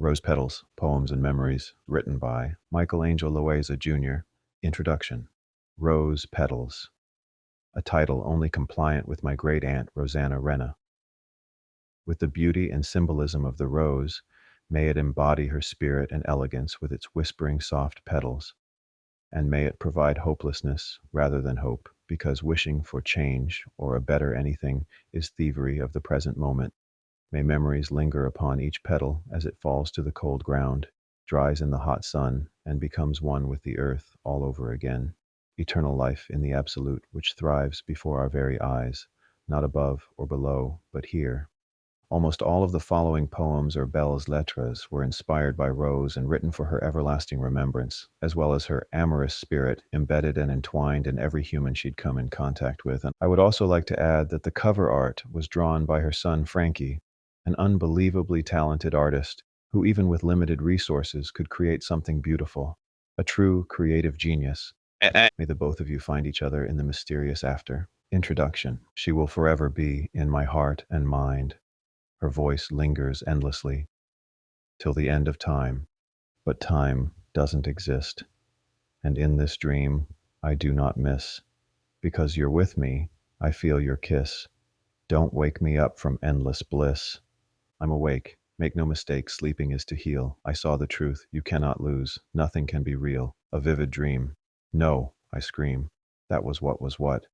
Rose Petals, Poems and Memories, written by Michael Angel Loayza Jr. Introduction. Rose Petals, a title only compliant with my great-aunt Rosanna Renna. With the beauty and symbolism of the rose, may it embody her spirit and elegance with its whispering soft petals, and may it provide hopelessness rather than hope, because wishing for change or a better anything is thievery of the present moment. May memories linger upon each petal as it falls to the cold ground, dries in the hot sun, and becomes one with the earth all over again. Eternal life in the absolute, which thrives before our very eyes, not above or below, but here. Almost all of the following poems or belles lettres were inspired by Rose and written for her everlasting remembrance, as well as her amorous spirit embedded and entwined in every human she'd come in contact with. And I would also like to add that the cover art was drawn by her son Frankie, an unbelievably talented artist who, even with limited resources, could create something beautiful. A true creative genius. May the both of you find each other in the mysterious after. Introduction. She will forever be in my heart and mind. Her voice lingers endlessly till the end of time, but time doesn't exist. And in this dream, I do not miss. Because you're with me, I feel your kiss. Don't wake me up from endless bliss. I'm awake. Make no mistake, sleeping is to heal. I saw the truth. You cannot lose. Nothing can be real. A vivid dream. No, I scream. That was what.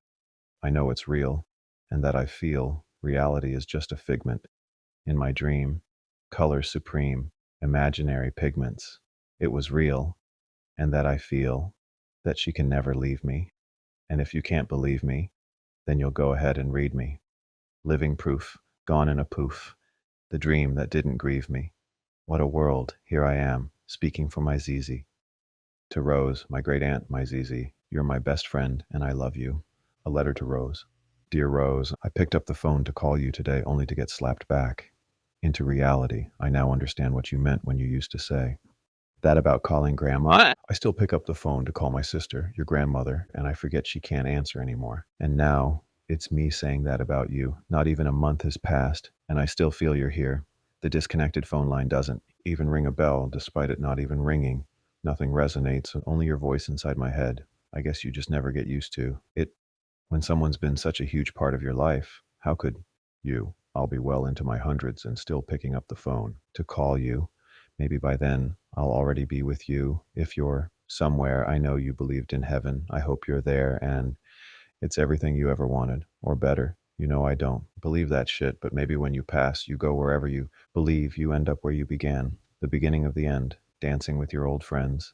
I know it's real, and that I feel reality is just a figment. In my dream, colors supreme, imaginary pigments. It was real, and that I feel that she can never leave me. And if you can't believe me, then you'll go ahead and read me. Living proof, gone in a poof. The dream that didn't grieve me. What a world, here I am, speaking for my Zizi. To Rose, my great aunt, my Zizi, you're my best friend, and I love you. A letter to Rose. Dear Rose, I picked up the phone to call you today only to get slapped back. Into reality, I now understand what you meant when you used to say. That about calling grandma. What? I still pick up the phone to call my sister, your grandmother, and I forget she can't answer anymore. And now, it's me saying that about you. Not even a month has passed, and I still feel you're here. The disconnected phone line doesn't even ring a bell, despite it not even ringing. Nothing resonates, only your voice inside my head. I guess you just never get used to it. When someone's been such a huge part of your life, how could you? I'll be well into my hundreds and still picking up the phone to call you. Maybe by then I'll already be with you. If you're somewhere, I know you believed in heaven. I hope you're there, and it's everything you ever wanted, or better. You know I don't believe that shit, but maybe when you pass, you go wherever you believe, you end up where you began, the beginning of the end, dancing with your old friends.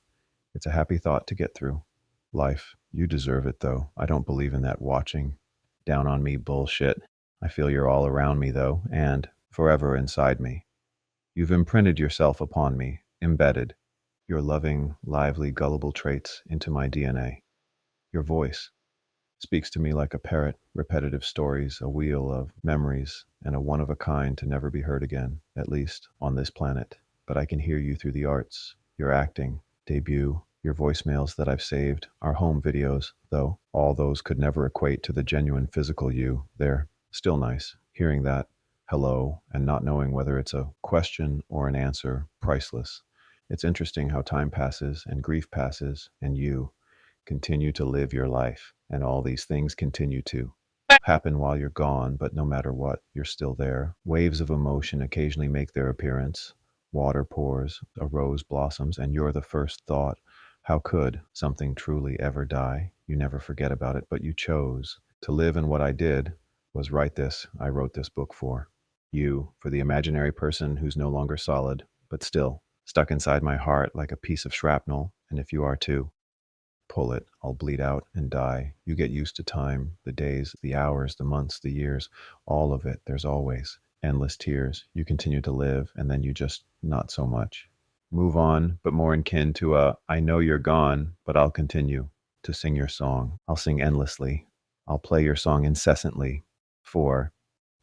It's a happy thought to get through. Life, you deserve it though. I don't believe in that watching down on me bullshit. I feel you're all around me though, and forever inside me. You've imprinted yourself upon me, embedded your loving, lively, gullible traits into my DNA. Your voice speaks to me like a parrot, repetitive stories, a wheel of memories, and a one of a kind to never be heard again, at least on this planet. But I can hear you through the arts, your acting, debut, your voicemails that I've saved, our home videos, though all those could never equate to the genuine physical you. They're still nice. Hearing that hello and not knowing whether it's a question or an answer, priceless. It's interesting how time passes and grief passes and you continue to live your life, and all these things continue to happen while you're gone, but no matter what, you're still there. Waves of emotion occasionally make their appearance. Water pours, a rose blossoms, and you're the first thought. How could something truly ever die? You never forget about it, but you chose to live, and what I did was write this. I wrote this book for you, for the imaginary person who's no longer solid, but still stuck inside my heart like a piece of shrapnel, and if you are too, pull it, I'll bleed out and die. You get used to time, the days, the hours, the months, the years, all of it. There's always endless tears. You continue to live, and then you just not so much. Move on, but more in kin to I know you're gone, but I'll continue to sing your song. I'll sing endlessly. I'll play your song incessantly for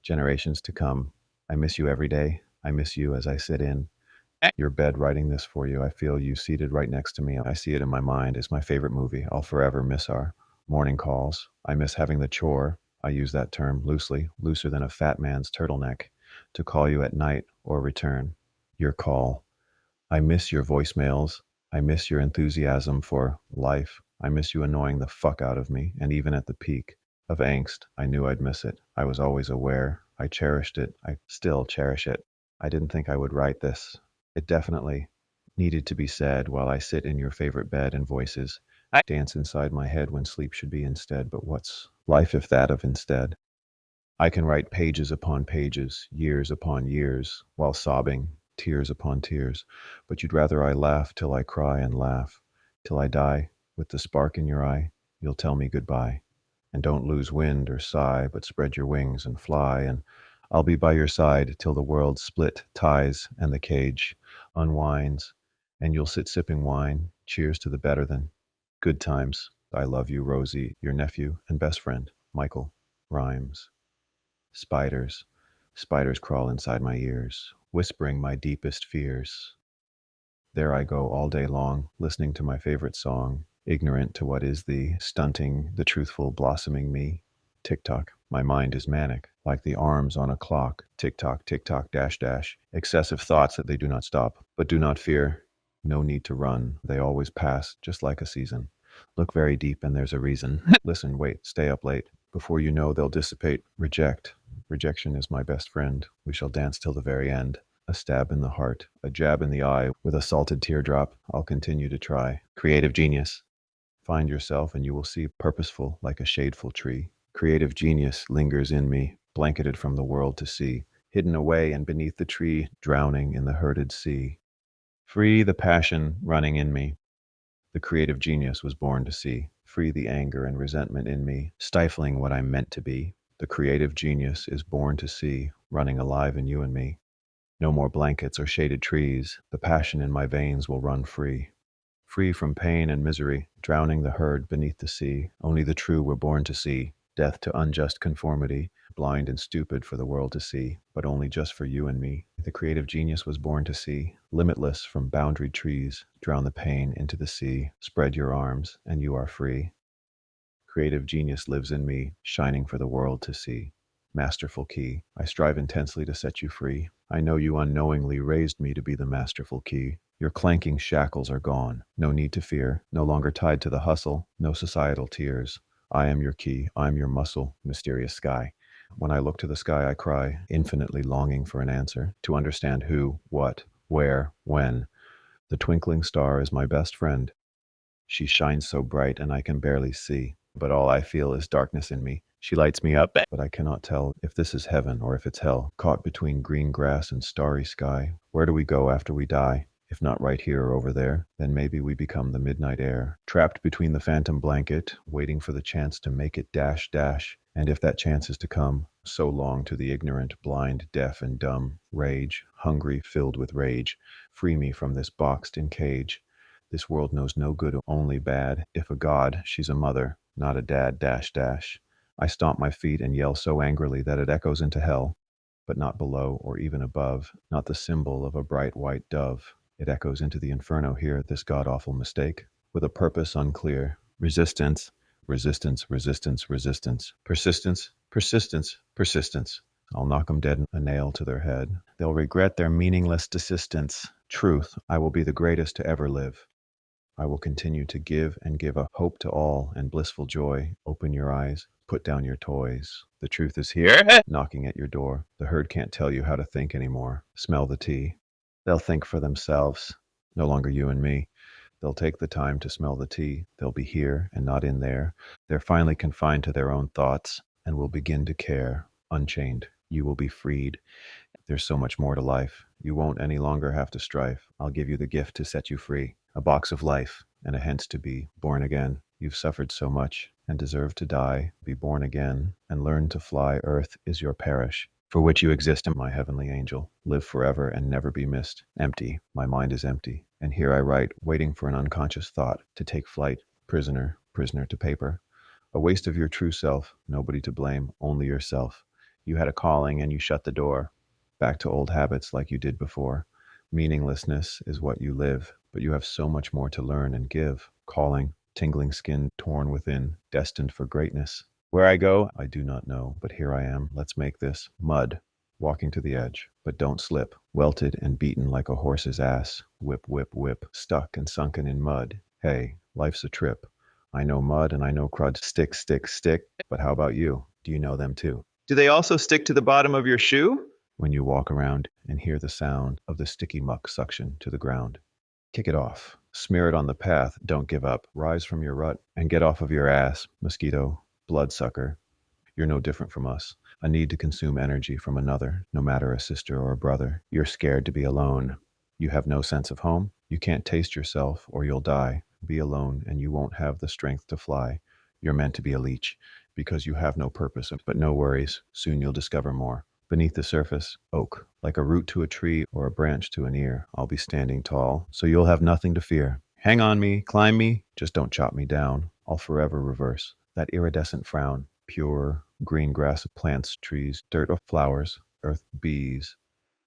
generations to come. I miss you every day. I miss you as I sit in your bed writing this for you. I feel you seated right next to me. I see it in my mind. It's my favorite movie. I'll forever miss our morning calls. I miss having the chore. I use that term loosely, looser than a fat man's turtleneck, to call you at night or return your call. I miss your voicemails. I miss your enthusiasm for life. I miss you annoying the fuck out of me, and even at the peak of angst, I knew I'd miss it. I was always aware. I cherished it. I still cherish it. I didn't think I would write this. It definitely needed to be said while I sit in your favorite bed and voices dance inside my head when sleep should be instead. But what's life if that of instead? I can write pages upon pages, years upon years, while sobbing, tears upon tears. But you'd rather I laugh till I cry and laugh, till I die with the spark in your eye. You'll tell me goodbye. And don't lose wind or sigh, but spread your wings and fly. And I'll be by your side till the world split ties and the cage unwinds. And you'll sit sipping wine. Cheers to the better than good times. I love you, Rosie, your nephew and best friend, Michael. Rhymes. Spiders, spiders crawl inside my ears, whispering my deepest fears. There I go all day long, listening to my favorite song, ignorant to what is the stunting, the truthful, blossoming me. Tick tock, my mind is manic, like the arms on a clock. Tick tock, dash, dash. Excessive thoughts that they do not stop. But do not fear. No need to run. They always pass, just like a season. Look very deep, and there's a reason. Listen, wait, stay up late. Before you know, they'll dissipate. Reject. Rejection is my best friend. We shall dance till the very end. A stab in the heart, a jab in the eye, with a salted teardrop. I'll continue to try. Creative genius. Find yourself and you will see purposeful like a shadeful tree. Creative genius lingers in me, blanketed from the world to see, hidden away and beneath the tree, drowning in the herded sea. Free the passion running in me. The creative genius was born to see. Free the anger and resentment in me, stifling what I'm meant to be. The creative genius is born to see, running alive in you and me. No more blankets or shaded trees. The passion in my veins will run free. Free from pain and misery, drowning the herd beneath the sea. Only the true were born to see. Death to unjust conformity, blind and stupid for the world to see, but only just for you and me. The creative genius was born to see, limitless from boundaried trees. Drown the pain into the sea. Spread your arms, and you are free. Creative genius lives in me, shining for the world to see. Masterful key, I strive intensely to set you free. I know you unknowingly raised me to be the masterful key. Your clanking shackles are gone. No need to fear. No longer tied to the hustle. No societal tears. I am your key. I'm your muscle, mysterious sky. When I look to the sky, I cry, infinitely longing for an answer, to understand who, what, where, when. The twinkling star is my best friend. She shines so bright and I can barely see, but all I feel is darkness in me. She lights me up, but I cannot tell if this is heaven or if it's hell. Caught between green grass and starry sky. Where do we go after we die? If not right here or over there, then maybe we become the midnight air. Trapped between the phantom blanket, waiting for the chance to make it dash, dash. And if that chance is to come, so long to the ignorant, blind, deaf, and dumb. Rage, hungry, filled with rage. Free me from this boxed-in cage. This world knows no good, only bad. If a god, she's a mother, not a dad, dash, dash. I stomp my feet and yell so angrily that it echoes into hell, but not below or even above, not the symbol of a bright white dove. It echoes into the inferno here, this god-awful mistake, with a purpose unclear. Resistance, resistance, resistance, resistance. Persistence, persistence, persistence. I'll knock 'em dead, a nail to their head. They'll regret their meaningless desistance. Truth, I will be the greatest to ever live. I will continue to give and give a hope to all and blissful joy. Open your eyes, put down your toys. The truth is here, knocking at your door. The herd can't tell you how to think anymore. Smell the tea. They'll think for themselves. No longer you and me. They'll take the time to smell the tea. They'll be here and not in there. They're finally confined to their own thoughts and will begin to care. Unchained. You will be freed. There's so much more to life. You won't any longer have to strife. I'll give you the gift to set you free. A box of life and a hence to be born again. You've suffered so much and deserve to die. Be born again and learn to fly. Earth is your parish, for which you exist, my heavenly angel. Live forever and never be missed. Empty. My mind is empty. And here I write, waiting for an unconscious thought to take flight. Prisoner, prisoner to paper. A waste of your true self. Nobody to blame, only yourself. You had a calling and you shut the door. Back to old habits like you did before. Meaninglessness is what you live, but you have so much more to learn and give. Calling, tingling skin torn within, destined for greatness. Where I go, I do not know, but here I am. Let's make this mud. walking to the edge, but don't slip, welted and beaten like a horse's ass, whip, whip, whip, stuck and sunken in mud. Hey, life's a trip. I know mud and I know crud. Stick, stick, stick. But how about you? Do you know them too? Do they also stick to the bottom of your shoe? When you walk around and hear the sound of the sticky muck suction to the ground. Kick it off. Smear it on the path. Don't give up. Rise from your rut and get off of your ass, mosquito, bloodsucker. You're no different from us. A need to consume energy from another, no matter a sister or a brother. You're scared to be alone. You have no sense of home. You can't taste yourself or you'll die. Be alone and you won't have the strength to fly. You're meant to be a leech because you have no purpose, but no worries. Soon you'll discover more. Beneath the surface, oak, like a root to a tree or a branch to an ear. I'll be standing tall, so you'll have nothing to fear. Hang on me, climb me, just don't chop me down. I'll forever reverse that iridescent frown. Pure green grass, plants, trees, dirt of flowers, earth, bees,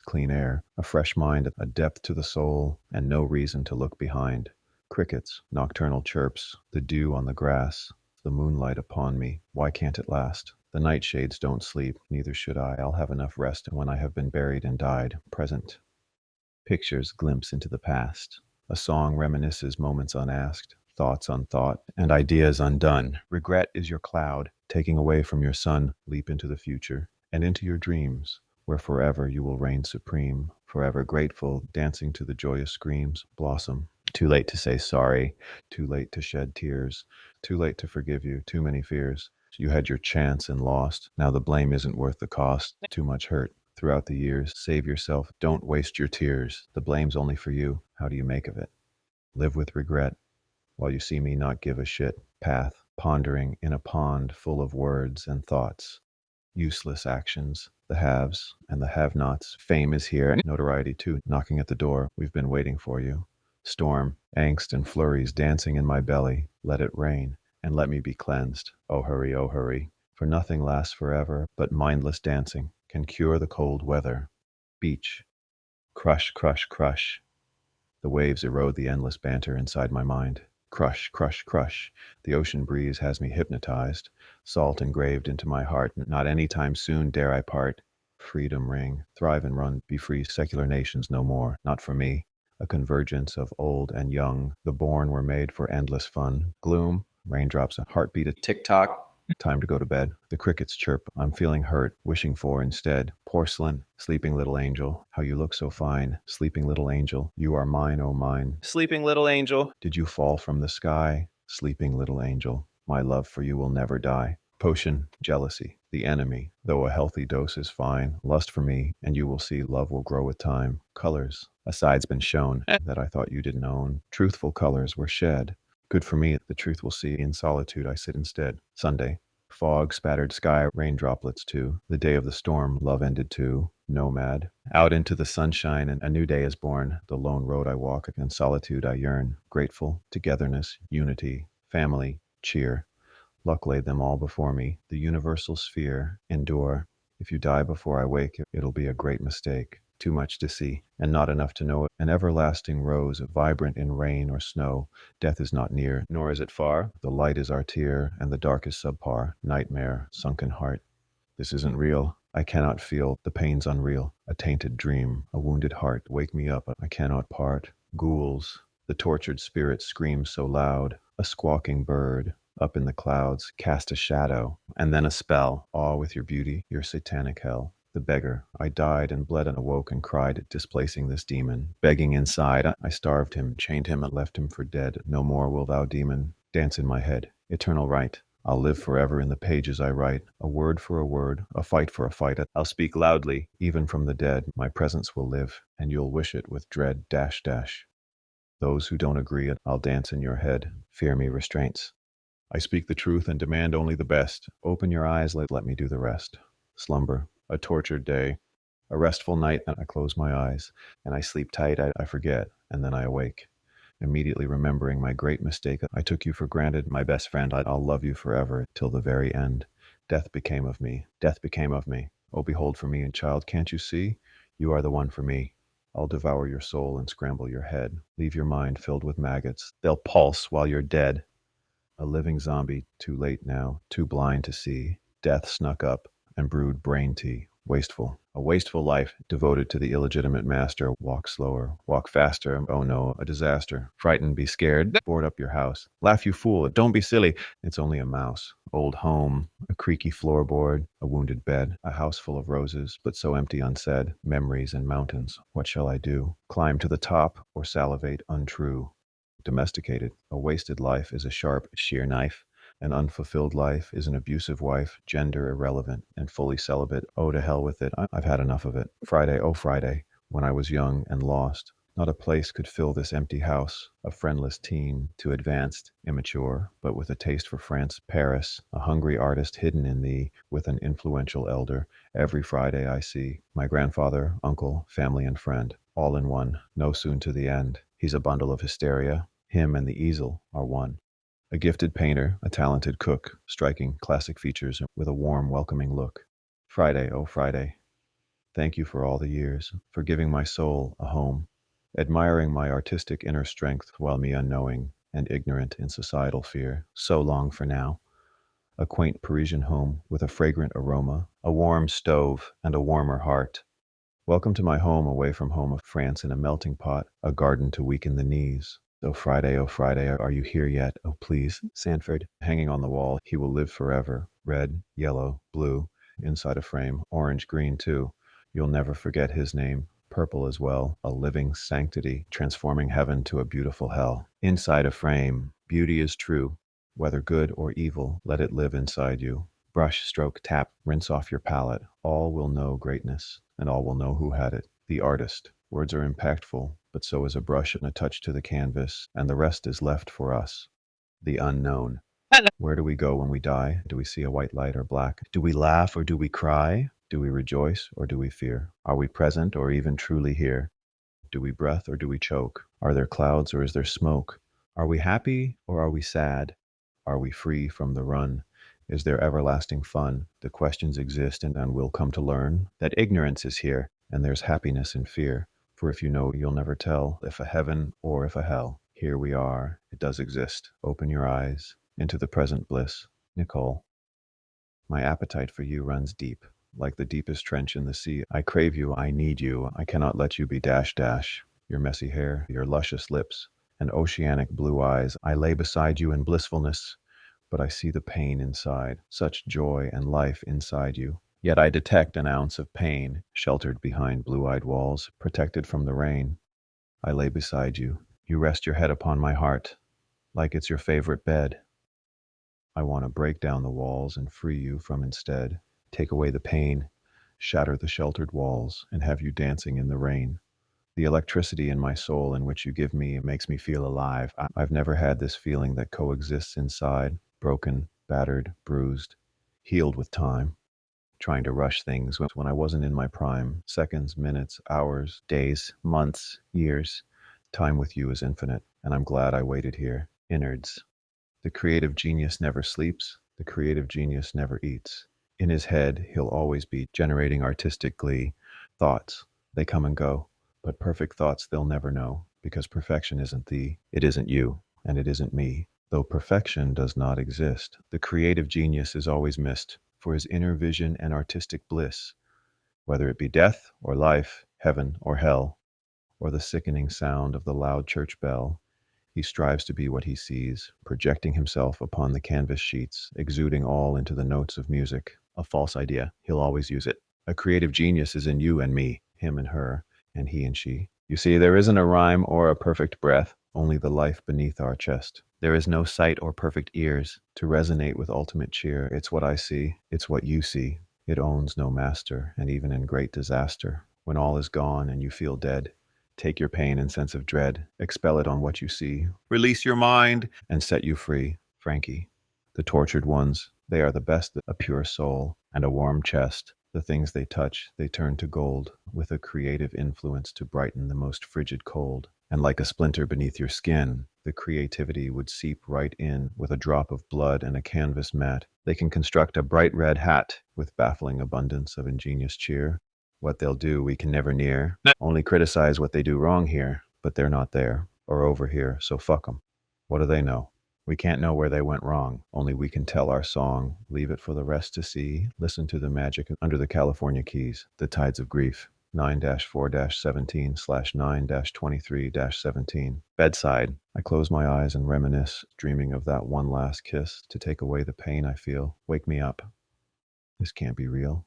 clean air, a fresh mind, a depth to the soul, and no reason to look behind. Crickets, nocturnal chirps, the dew on the grass, the moonlight upon me. Why can't it last? The nightshades don't sleep, neither should I. I'll have enough rest when I have been buried and died. Present. Pictures glimpse into the past. A song reminisces moments unasked, thoughts unthought, and ideas undone. Regret is your cloud, taking away from your sun. Leap into the future and into your dreams, where forever you will reign supreme, forever grateful, dancing to the joyous screams. Blossom. Too late to say sorry, too late to shed tears, too late to forgive you, too many fears. You had your chance and lost. Now the blame isn't worth the cost. Too much hurt throughout the years. Save yourself. Don't waste your tears. The blame's only for you. How do you make of it? Live with regret while you see me not give a shit. Path, pondering in a pond full of words and thoughts. Useless actions, the haves and the have-nots. Fame is here, notoriety too, knocking at the door. We've been waiting for you. Storm, angst and flurries dancing in my belly. Let it rain, and let me be cleansed. Oh hurry, for nothing lasts forever, but mindless dancing can cure the cold weather. Beach, crush, crush, crush. The waves erode the endless banter inside my mind. Crush, crush, crush. The ocean breeze has me hypnotized. Salt engraved into my heart. Not any time soon dare I part. Freedom ring. Thrive and run. Be free. Secular nations no more. Not for me. A convergence of old and young. The born were made for endless fun. Gloom. Raindrops. A heartbeat. A tick-tock. Time to go to bed. The crickets chirp. I'm feeling hurt, wishing for instead. Porcelain, sleeping little angel. How you look so fine. Sleeping little angel. You are mine, oh mine. Sleeping little angel. Did you fall from the sky? Sleeping little angel. My love for you will never die. Potion, jealousy, the enemy. Though a healthy dose is fine. Lust for me, and you will see love will grow with time. Colors. A side's been shown that I thought you didn't own. Truthful colors were shed. Good for me, the truth will see. In solitude I sit instead. Sunday. Fog, spattered sky, rain droplets too. The day of the storm, love ended too. Nomad. Out into the sunshine and a new day is born. The lone road I walk, in solitude I yearn. Grateful, togetherness, unity, family, cheer. Luck laid them all before me. The universal sphere. Endure. If you die before I wake, it'll be a great mistake. Too much to see, and not enough to know it. An everlasting rose, vibrant in rain or snow. Death is not near, nor is it far. The light is our tear, and the dark is subpar. Nightmare, sunken heart. This isn't real. I cannot feel. The pain's unreal. A tainted dream, a wounded heart. Wake me up. I cannot part. Ghouls. The tortured spirit screams so loud. A squawking bird. Up in the clouds, cast a shadow, and then a spell. Awe with your beauty, your satanic hell. The beggar. I died and bled and awoke and cried, displacing this demon. Begging inside, I starved him, chained him, and left him for dead. No more will thou, demon, dance in my head. Eternal right. I'll live forever in the pages I write. A word for a word, a fight for a fight. I'll speak loudly, even from the dead. My presence will live, and you'll wish it with dread. Dash, dash. Those who don't agree, I'll dance in your head. Fear me restraints. I speak the truth and demand only the best. Open your eyes, let me do the rest. Slumber. A tortured day, a restful night, and I close my eyes, and I sleep tight, I forget, and then I awake, immediately remembering my great mistake. I took you for granted, my best friend. I'll love you forever, till the very end. Death became of me, death became of me. Oh, behold for me, and child, can't you see? You are the one for me. I'll devour your soul and scramble your head, leave your mind filled with maggots. They'll pulse while you're dead. A living zombie, too late now, too blind to see. Death snuck up and brewed brain tea. Wasteful. A wasteful life devoted to the illegitimate master. Walk slower, walk faster. Oh no, a disaster. Frightened, be scared. Board up your house. Laugh, you fool. Don't be silly. It's only a mouse. Old home, a creaky floorboard, a wounded bed, a house full of roses, but so empty unsaid. Memories and mountains. What shall I do? Climb to the top or salivate untrue? Domesticated. A wasted life is a sharp, sheer knife. An unfulfilled life is an abusive wife, gender irrelevant, and fully celibate. Oh, to hell with it. I've had enough of it. Friday, oh Friday, when I was young and lost. Not a place could fill this empty house. A friendless teen, too advanced, immature, but with a taste for France, Paris, a hungry artist hidden in thee, with an influential elder. Every Friday I see my grandfather, uncle, family, and friend, all in one, no soon to the end. He's a bundle of hysteria. Him and the easel are one. A gifted painter, a talented cook, striking classic features with a warm, welcoming look. Friday, oh Friday, thank you for all the years, for giving my soul a home, admiring my artistic inner strength while me unknowing and ignorant in societal fear. So long for now. A quaint Parisian home with a fragrant aroma, a warm stove, and a warmer heart. Welcome to my home away from home of France in a melting pot, a garden to weaken the knees. Oh Friday, are you here yet? Oh please, Sanford, hanging on the wall, he will live forever. Red, yellow, blue, inside a frame, orange, green too. You'll never forget his name. Purple as well, a living sanctity, transforming heaven to a beautiful hell. Inside a frame, beauty is true. Whether good or evil, let it live inside you. Brush, stroke, tap, rinse off your palette. All will know greatness, and all will know who had it. The artist. Words are impactful, but so is a brush and a touch to the canvas, and the rest is left for us. The unknown. Where do we go when we die? Do we see a white light or black? Do we laugh or do we cry? Do we rejoice or do we fear? Are we present or even truly here? Do we breath or do we choke? Are there clouds or is there smoke? Are we happy or are we sad? Are we free from the run? Is there everlasting fun? The questions exist and we'll come to learn that ignorance is here and there's happiness in fear. For if you know, you'll never tell if a heaven or if a hell. Here we are. It does exist. Open your eyes into the present bliss. Nicole. My appetite for you runs deep. Like the deepest trench in the sea, I crave you, I need you, I cannot let you be dash dash. Your messy hair, your luscious lips, and oceanic blue eyes, I lay beside you in blissfulness, but I see the pain inside, such joy and life inside you. Yet I detect an ounce of pain, sheltered behind blue-eyed walls, protected from the rain. I lay beside you. You rest your head upon my heart, like it's your favorite bed. I want to break down the walls and free you from instead. Take away the pain, shatter the sheltered walls, and have you dancing in the rain. The electricity in my soul in which you give me makes me feel alive. I've never had this feeling that coexists inside, broken, battered, bruised, healed with time. Trying to rush things when I wasn't in my prime. Seconds, minutes, hours, days, months, years. Time with you is infinite, and I'm glad I waited here. Innards. The creative genius never sleeps. The creative genius never eats. In his head, he'll always be generating artistic glee. Thoughts, they come and go. But perfect thoughts they'll never know, because perfection isn't thee, it isn't you, and it isn't me. Though perfection does not exist, the creative genius is always missed for his inner vision and artistic bliss, whether it be death or life, heaven or hell, or the sickening sound of the loud church bell. He strives to be what he sees, projecting himself upon the canvas sheets, exuding all into the notes of music. A false idea, he'll always use it. A creative genius is in you and me, him and her, and he and she. You see, there isn't a rhyme or a perfect breath, only the life beneath our chest. There is no sight or perfect ears to resonate with ultimate cheer. It's what I see, it's what you see. It owns no master, and even in great disaster, when all is gone and you feel dead, take your pain and sense of dread, expel it on what you see, release your mind, and set you free. Frankie. The tortured ones, they are the best, a pure soul and a warm chest. The things they touch, they turn to gold, with a creative influence to brighten the most frigid cold. And like a splinter beneath your skin, the creativity would seep right in with a drop of blood and a canvas mat. They can construct a bright red hat with baffling abundance of ingenious cheer. What they'll do, we can never near. Only criticize what they do wrong here, but they're not there or over here, so fuck 'em. What do they know? We can't know where they went wrong. Only we can tell our song, leave it for the rest to see. Listen to the magic under the California Keys, the tides of grief. 9-4-17/9-23-17. Bedside. I close my eyes and reminisce, dreaming of that one last kiss to take away the pain I feel. Wake me up. This can't be real.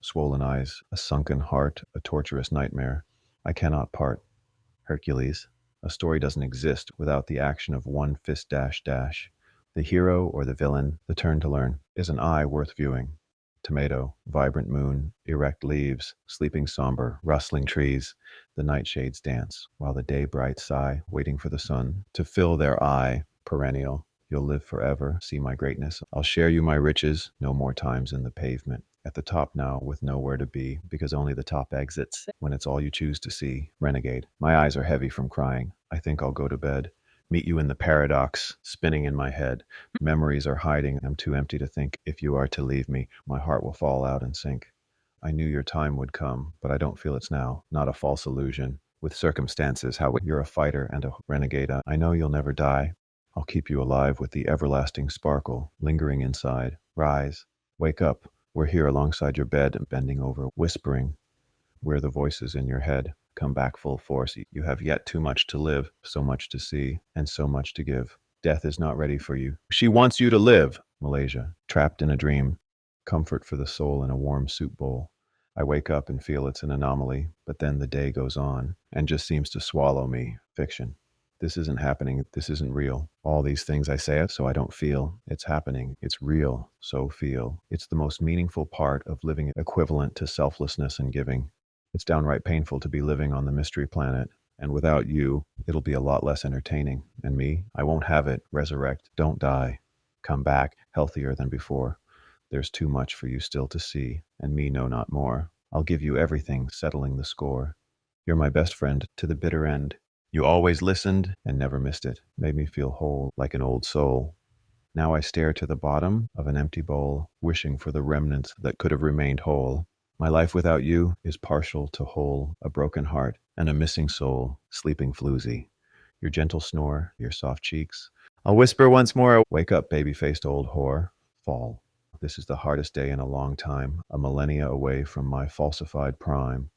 Swollen eyes, a sunken heart, a torturous nightmare. I cannot part. Hercules. A story doesn't exist without the action of one fist dash dash. The hero or the villain, the turn to learn. Is an eye worth viewing? Tomato, vibrant moon, erect leaves, sleeping somber, rustling trees. The nightshades dance, while the day bright sigh, waiting for the sun to fill their eye. Perennial. You'll live forever, see my greatness. I'll share you my riches, no more times in the pavement. At the top now, with nowhere to be, because only the top exits when it's all you choose to see. Renegade. My eyes are heavy from crying. I think I'll go to bed. Meet you in the paradox, spinning in my head. Memories are hiding. I'm too empty to think. If you are to leave me, my heart will fall out and sink. I knew your time would come, but I don't feel it's now. Not a false illusion. With circumstances, how you're a fighter and a renegade. I know you'll never die. I'll keep you alive with the everlasting sparkle, lingering inside. Rise. Wake up. We're here alongside your bed, bending over, whispering. We're the voices in your head. Come back full force. You have yet too much to live, so much to see, and so much to give. Death is not ready for you. She wants you to live. Malaysia. Trapped in a dream. Comfort for the soul in a warm soup bowl. I wake up and feel it's an anomaly, but then the day goes on and just seems to swallow me. Fiction. This isn't happening. This isn't real. All these things I say it so I don't feel. It's happening. It's real. So feel. It's the most meaningful part of living, equivalent to selflessness and giving. It's downright painful to be living on the mystery planet. And without you, it'll be a lot less entertaining. And me, I won't have it. Resurrect. Don't die. Come back, healthier than before. There's too much for you still to see, and me know not more. I'll give you everything, settling the score. You're my best friend to the bitter end. You always listened and never missed it, made me feel whole like an old soul. Now I stare to the bottom of an empty bowl, wishing for the remnants that could have remained whole. My life without you is partial to whole, a broken heart and a missing soul, sleeping floozy. Your gentle snore, your soft cheeks. I'll whisper once more, wake up, baby-faced old whore. Fall. This is the hardest day in a long time, a millennia away from my falsified prime.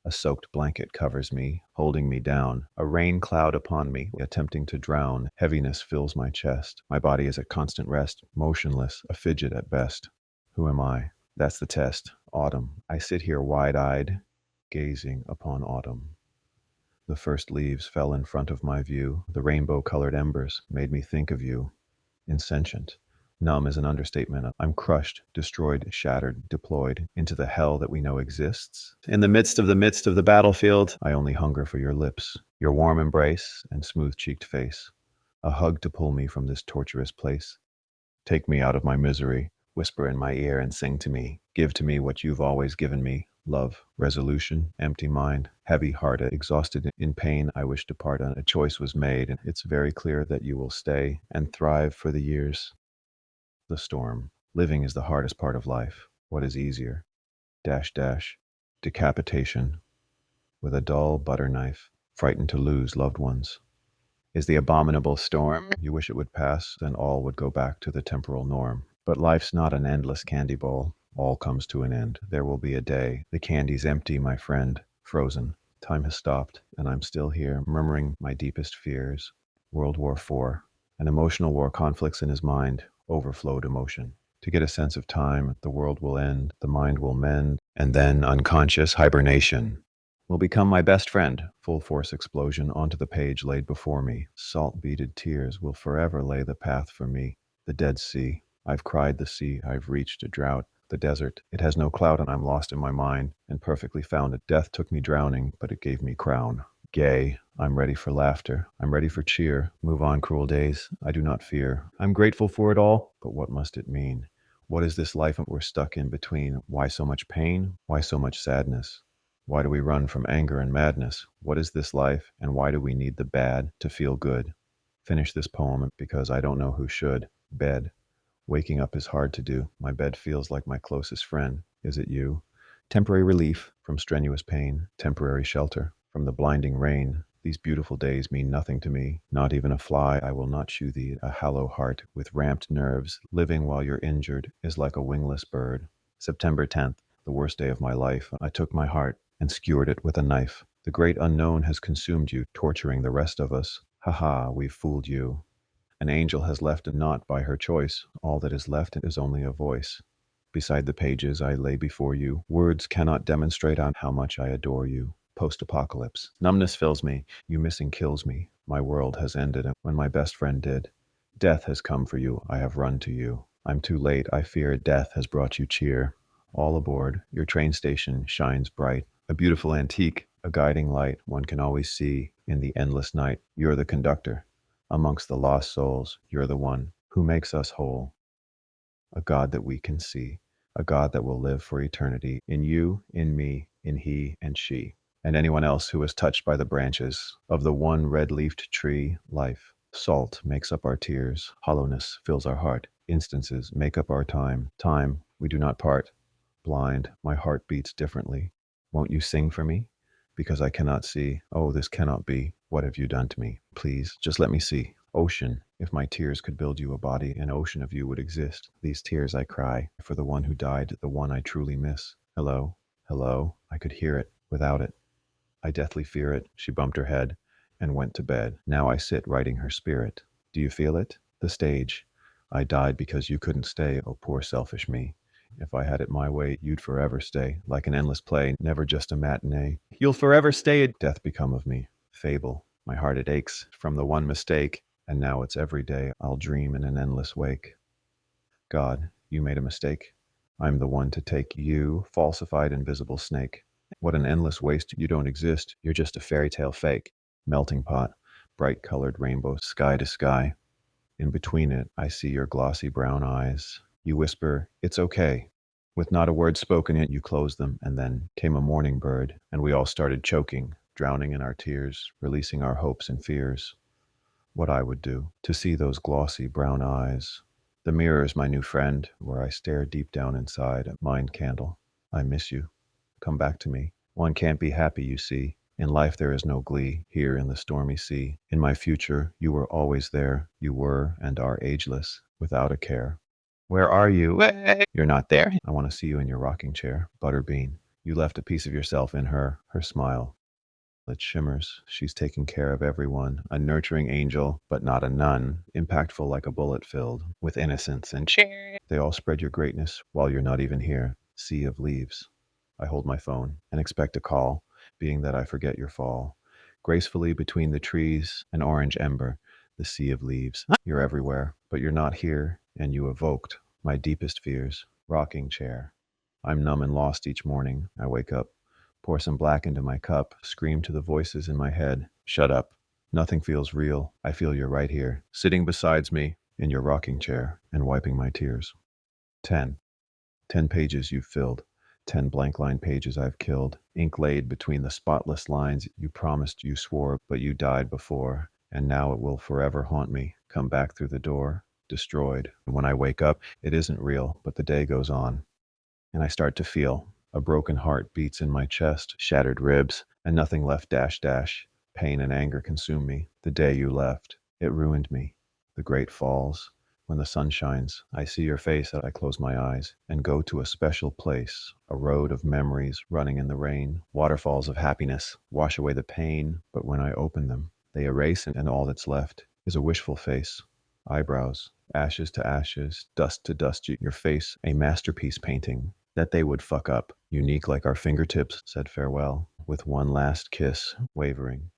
A soaked blanket covers me, holding me down. A rain cloud upon me, attempting to drown. Heaviness fills my chest. My body is at constant rest, motionless, a fidget at best. Who am I? That's the test. Autumn. I sit here wide-eyed, gazing upon autumn. The first leaves fell in front of my view. The rainbow-colored embers made me think of you. Insentient. Numb is an understatement. I'm crushed, destroyed, shattered, deployed into the hell that we know exists. In the midst of the battlefield, I only hunger for your lips, your warm embrace and smooth-cheeked face. A hug to pull me from this torturous place. Take me out of my misery, whisper in my ear and sing to me. Give to me what you've always given me. Love, resolution, empty mind, heavy-hearted, exhausted in pain. I wish to part. A choice was made, and it's very clear that you will stay and thrive for the years. The storm. Living is the hardest part of life. What is easier? Dash dash. Decapitation. With a dull butter knife. Frightened to lose loved ones. Is the abominable storm. You wish it would pass, then all would go back to the temporal norm. But life's not an endless candy bowl. All comes to an end. There will be a day. The candy's empty, my friend. Frozen. Time has stopped, and I'm still here, murmuring my deepest fears. World War IV. An emotional war conflicts in his mind. Overflowed emotion. To get a sense of time, the world will end, the mind will mend, and then unconscious hibernation will become my best friend. Full force explosion onto the page laid before me. Salt-beaded tears will forever lay the path for me. The Dead Sea. I've cried the sea, I've reached a drought. The desert. It has no cloud and I'm lost in my mind, and perfectly found it. Death took me drowning, but it gave me crown. Gay. I'm ready for laughter. I'm ready for cheer. Move on, cruel days. I do not fear. I'm grateful for it all, but what must it mean? What is this life we're stuck in between? Why so much pain? Why so much sadness? Why do we run from anger and madness? What is this life, and why do we need the bad to feel good? Finish this poem because I don't know who should. Bed. Waking up is hard to do. My bed feels like my closest friend. Is it you? Temporary relief from strenuous pain. Temporary shelter from the blinding rain. These beautiful days mean nothing to me, not even a fly. I will not shew thee a hollow heart with ramped nerves. Living while you're injured is like a wingless bird. September 10th, the worst day of my life. I took my heart and skewered it with a knife. The great unknown has consumed you, torturing the rest of us. Ha ha, we've fooled you. An angel has left a knot by her choice. All that is left is only a voice. Beside the pages I lay before you, words cannot demonstrate on how much I adore you. Post-apocalypse. Numbness fills me. You missing kills me. My world has ended when my best friend did. Death has come for you. I have run to you. I'm too late. I fear death has brought you cheer. All aboard. Your train station shines bright. A beautiful antique, a guiding light one can always see in the endless night. You're the conductor. Amongst the lost souls, you're the one who makes us whole. A God that we can see, a God that will live for eternity in you, in me, in he and she, and anyone else who is touched by the branches of the one red-leafed tree, life. Salt makes up our tears, hollowness fills our heart, instances make up our time, time we do not part. Blind, my heart beats differently. Won't you sing for me? Because I cannot see. Oh, this cannot be. What have you done to me? Please, just let me see. Ocean, if my tears could build you a body, an ocean of you would exist. These tears I cry for the one who died, the one I truly miss. Hello, hello, I could hear it without it. I deathly fear it. She bumped her head and went to bed. Now I sit writing her spirit. Do you feel it? The stage. I died because you couldn't stay. Oh, poor selfish me. If I had it my way, you'd forever stay, like an endless play, never just a matinee. You'll forever stay. Death become of me. Fable. My heart it aches from the one mistake, and now it's every day I'll dream in an endless wake. God, you made a mistake. I'm the one to take you, falsified invisible snake. What an endless waste. You don't exist. You're just a fairy tale fake. Melting pot, bright colored rainbow, sky to sky. In between it, I see your glossy brown eyes. You whisper, it's okay. With not a word spoken yet, you close them, and then came a morning bird, and we all started choking, drowning in our tears, releasing our hopes and fears. What I would do to see those glossy brown eyes. The mirror is my new friend, where I stare deep down inside a mind candle. I miss you. Come back to me. One can't be happy, you see. In life there is no glee, here in the stormy sea. In my future, you were always there. You were and are ageless, without a care. Where are you? You're not there. I want to see you in your rocking chair. Butterbean. You left a piece of yourself in her smile. It shimmers. She's taking care of everyone. A nurturing angel, but not a nun. Impactful like a bullet filled with innocence and cheer. They all spread your greatness while you're not even here. Sea of leaves. I hold my phone and expect a call, being that I forget your fall. Gracefully between the trees, an orange ember, the sea of leaves. You're everywhere, but you're not here, and you evoked my deepest fears. Rocking chair. I'm numb and lost each morning. I wake up, pour some black into my cup, scream to the voices in my head, shut up. Nothing feels real. I feel you're right here, sitting beside me in your rocking chair and wiping my tears. 10. 10 pages you've filled. 10 blank line pages I've killed. Ink laid between the spotless lines you promised you swore, but you died before. And now it will forever haunt me. Come back through the door, destroyed. And when I wake up, it isn't real, but the day goes on. And I start to feel. A broken heart beats in my chest, shattered ribs, and nothing left dash dash. Pain and anger consume me. The day you left, it ruined me. The great falls. When the sun shines, I see your face as I close my eyes and go to a special place, a road of memories running in the rain, waterfalls of happiness, wash away the pain, but when I open them, they erase and all that's left is a wishful face. Eyebrows, ashes to ashes, dust to dust, your face, a masterpiece painting that they would fuck up. Unique like our fingertips, said farewell, with one last kiss, wavering.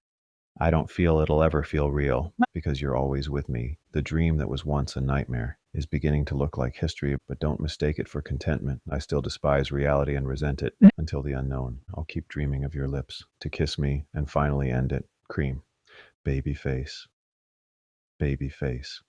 I don't feel it'll ever feel real, because you're always with me. The dream that was once a nightmare is beginning to look like history, but don't mistake it for contentment. I still despise reality and resent it until the unknown. I'll keep dreaming of your lips to kiss me and finally end it. Cream. Baby face. Baby face.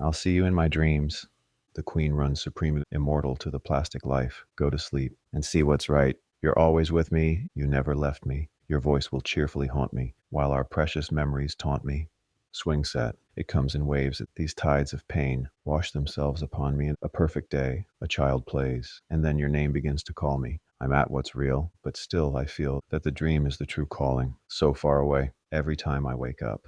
I'll see you in my dreams. The queen runs supreme, immortal to the plastic life. Go to sleep and see what's right. You're always with me. You never left me. Your voice will cheerfully haunt me, while our precious memories taunt me. Swing set. It comes in waves. These tides of pain wash themselves upon me. A perfect day. A child plays. And then your name begins to call me. I'm at what's real, but still I feel that the dream is the true calling, so far away. Every time I wake up,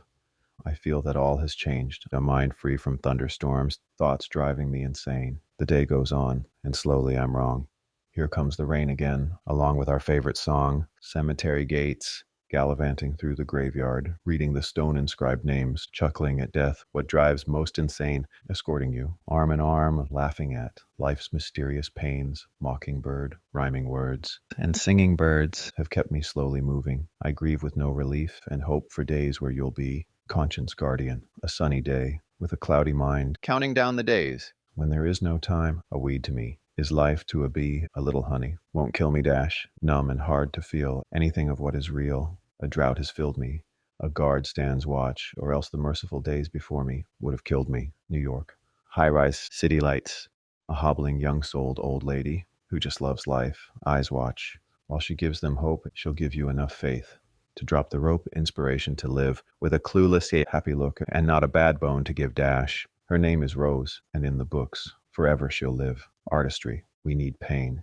I feel that all has changed. A mind free from thunderstorms, thoughts driving me insane. The day goes on, and slowly I'm wrong. Here comes the rain again, along with our favorite song, Cemetery Gates, gallivanting through the graveyard, reading the stone inscribed names, chuckling at death, what drives most insane, escorting you, arm in arm, laughing at life's mysterious pains, mockingbird, rhyming words, and singing birds have kept me slowly moving. I grieve with no relief and hope for days where you'll be conscience guardian, a sunny day with a cloudy mind, counting down the days. When there is no time, a weed to me is life to a bee, a little honey. Won't kill me dash, numb and hard to feel anything of what is real. A drought has filled me. A guard stands watch, or else the merciful days before me would have killed me. New York. High-rise city lights. A hobbling young-souled old lady who just loves life. Eyes watch. While she gives them hope, she'll give you enough faith to drop the rope, inspiration to live with a clueless yet happy look and not a bad bone to give dash. Her name is Rose, and in the books, forever she'll live. Artistry, we need pain.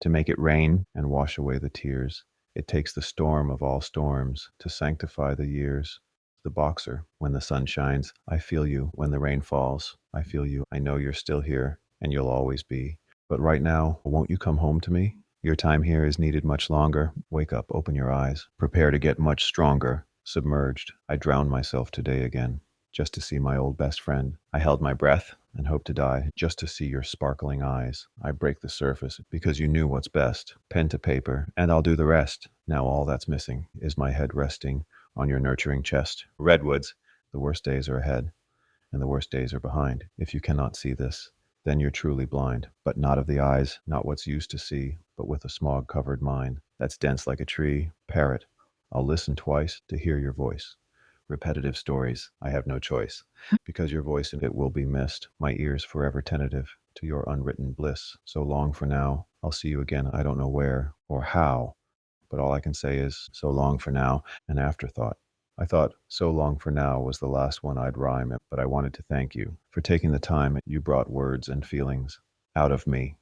To make it rain and wash away the tears, it takes the storm of all storms to sanctify the years. The boxer, when the sun shines, I feel you. When the rain falls, I feel you. I know you're still here, and you'll always be. But right now, won't you come home to me? Your time here is needed much longer. Wake up, open your eyes. Prepare to get much stronger. Submerged, I drowned myself today again, just to see my old best friend. I held my breath and hoped to die just to see your sparkling eyes. I break the surface because you knew what's best. Pen to paper, and I'll do the rest. Now all that's missing is my head resting on your nurturing chest. Redwoods, the worst days are ahead, and the worst days are behind. If you cannot see this, then you're truly blind, but not of the eyes, not what's used to see, but with a smog-covered mind that's dense like a tree. Parrot, I'll listen twice to hear your voice. Repetitive stories, I have no choice, because your voice in it will be missed. My ears forever tentative to your unwritten bliss. So long for now. I'll see you again. I don't know where or how, but all I can say is so long for now. An afterthought. I thought so long for now was the last one I'd rhyme, but I wanted to thank you for taking the time. You brought words and feelings out of me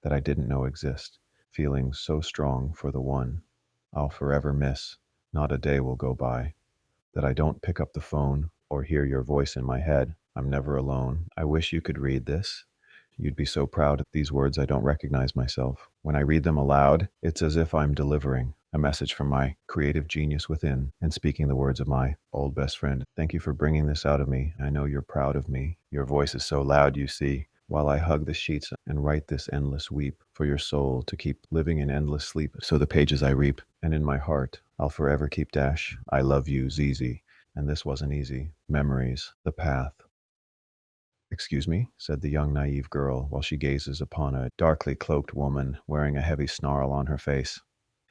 that I didn't know exist. Feelings so strong for the one I'll forever miss. Not a day will go by that I don't pick up the phone or hear your voice in my head. I'm never alone. I wish you could read this. You'd be so proud of these words. I don't recognize myself. When I read them aloud, it's as if I'm delivering a message from my creative genius within and speaking the words of my old best friend. Thank you for bringing this out of me. I know you're proud of me. Your voice is so loud, you see, while I hug the sheets and write this endless weep for your soul to keep living in endless sleep. So the pages I reap, and in my heart, I'll forever keep dash. I love you, ZZ. And this wasn't easy. Memories, the path. Excuse me, said the young naive girl, while she gazes upon a darkly cloaked woman wearing a heavy snarl on her face.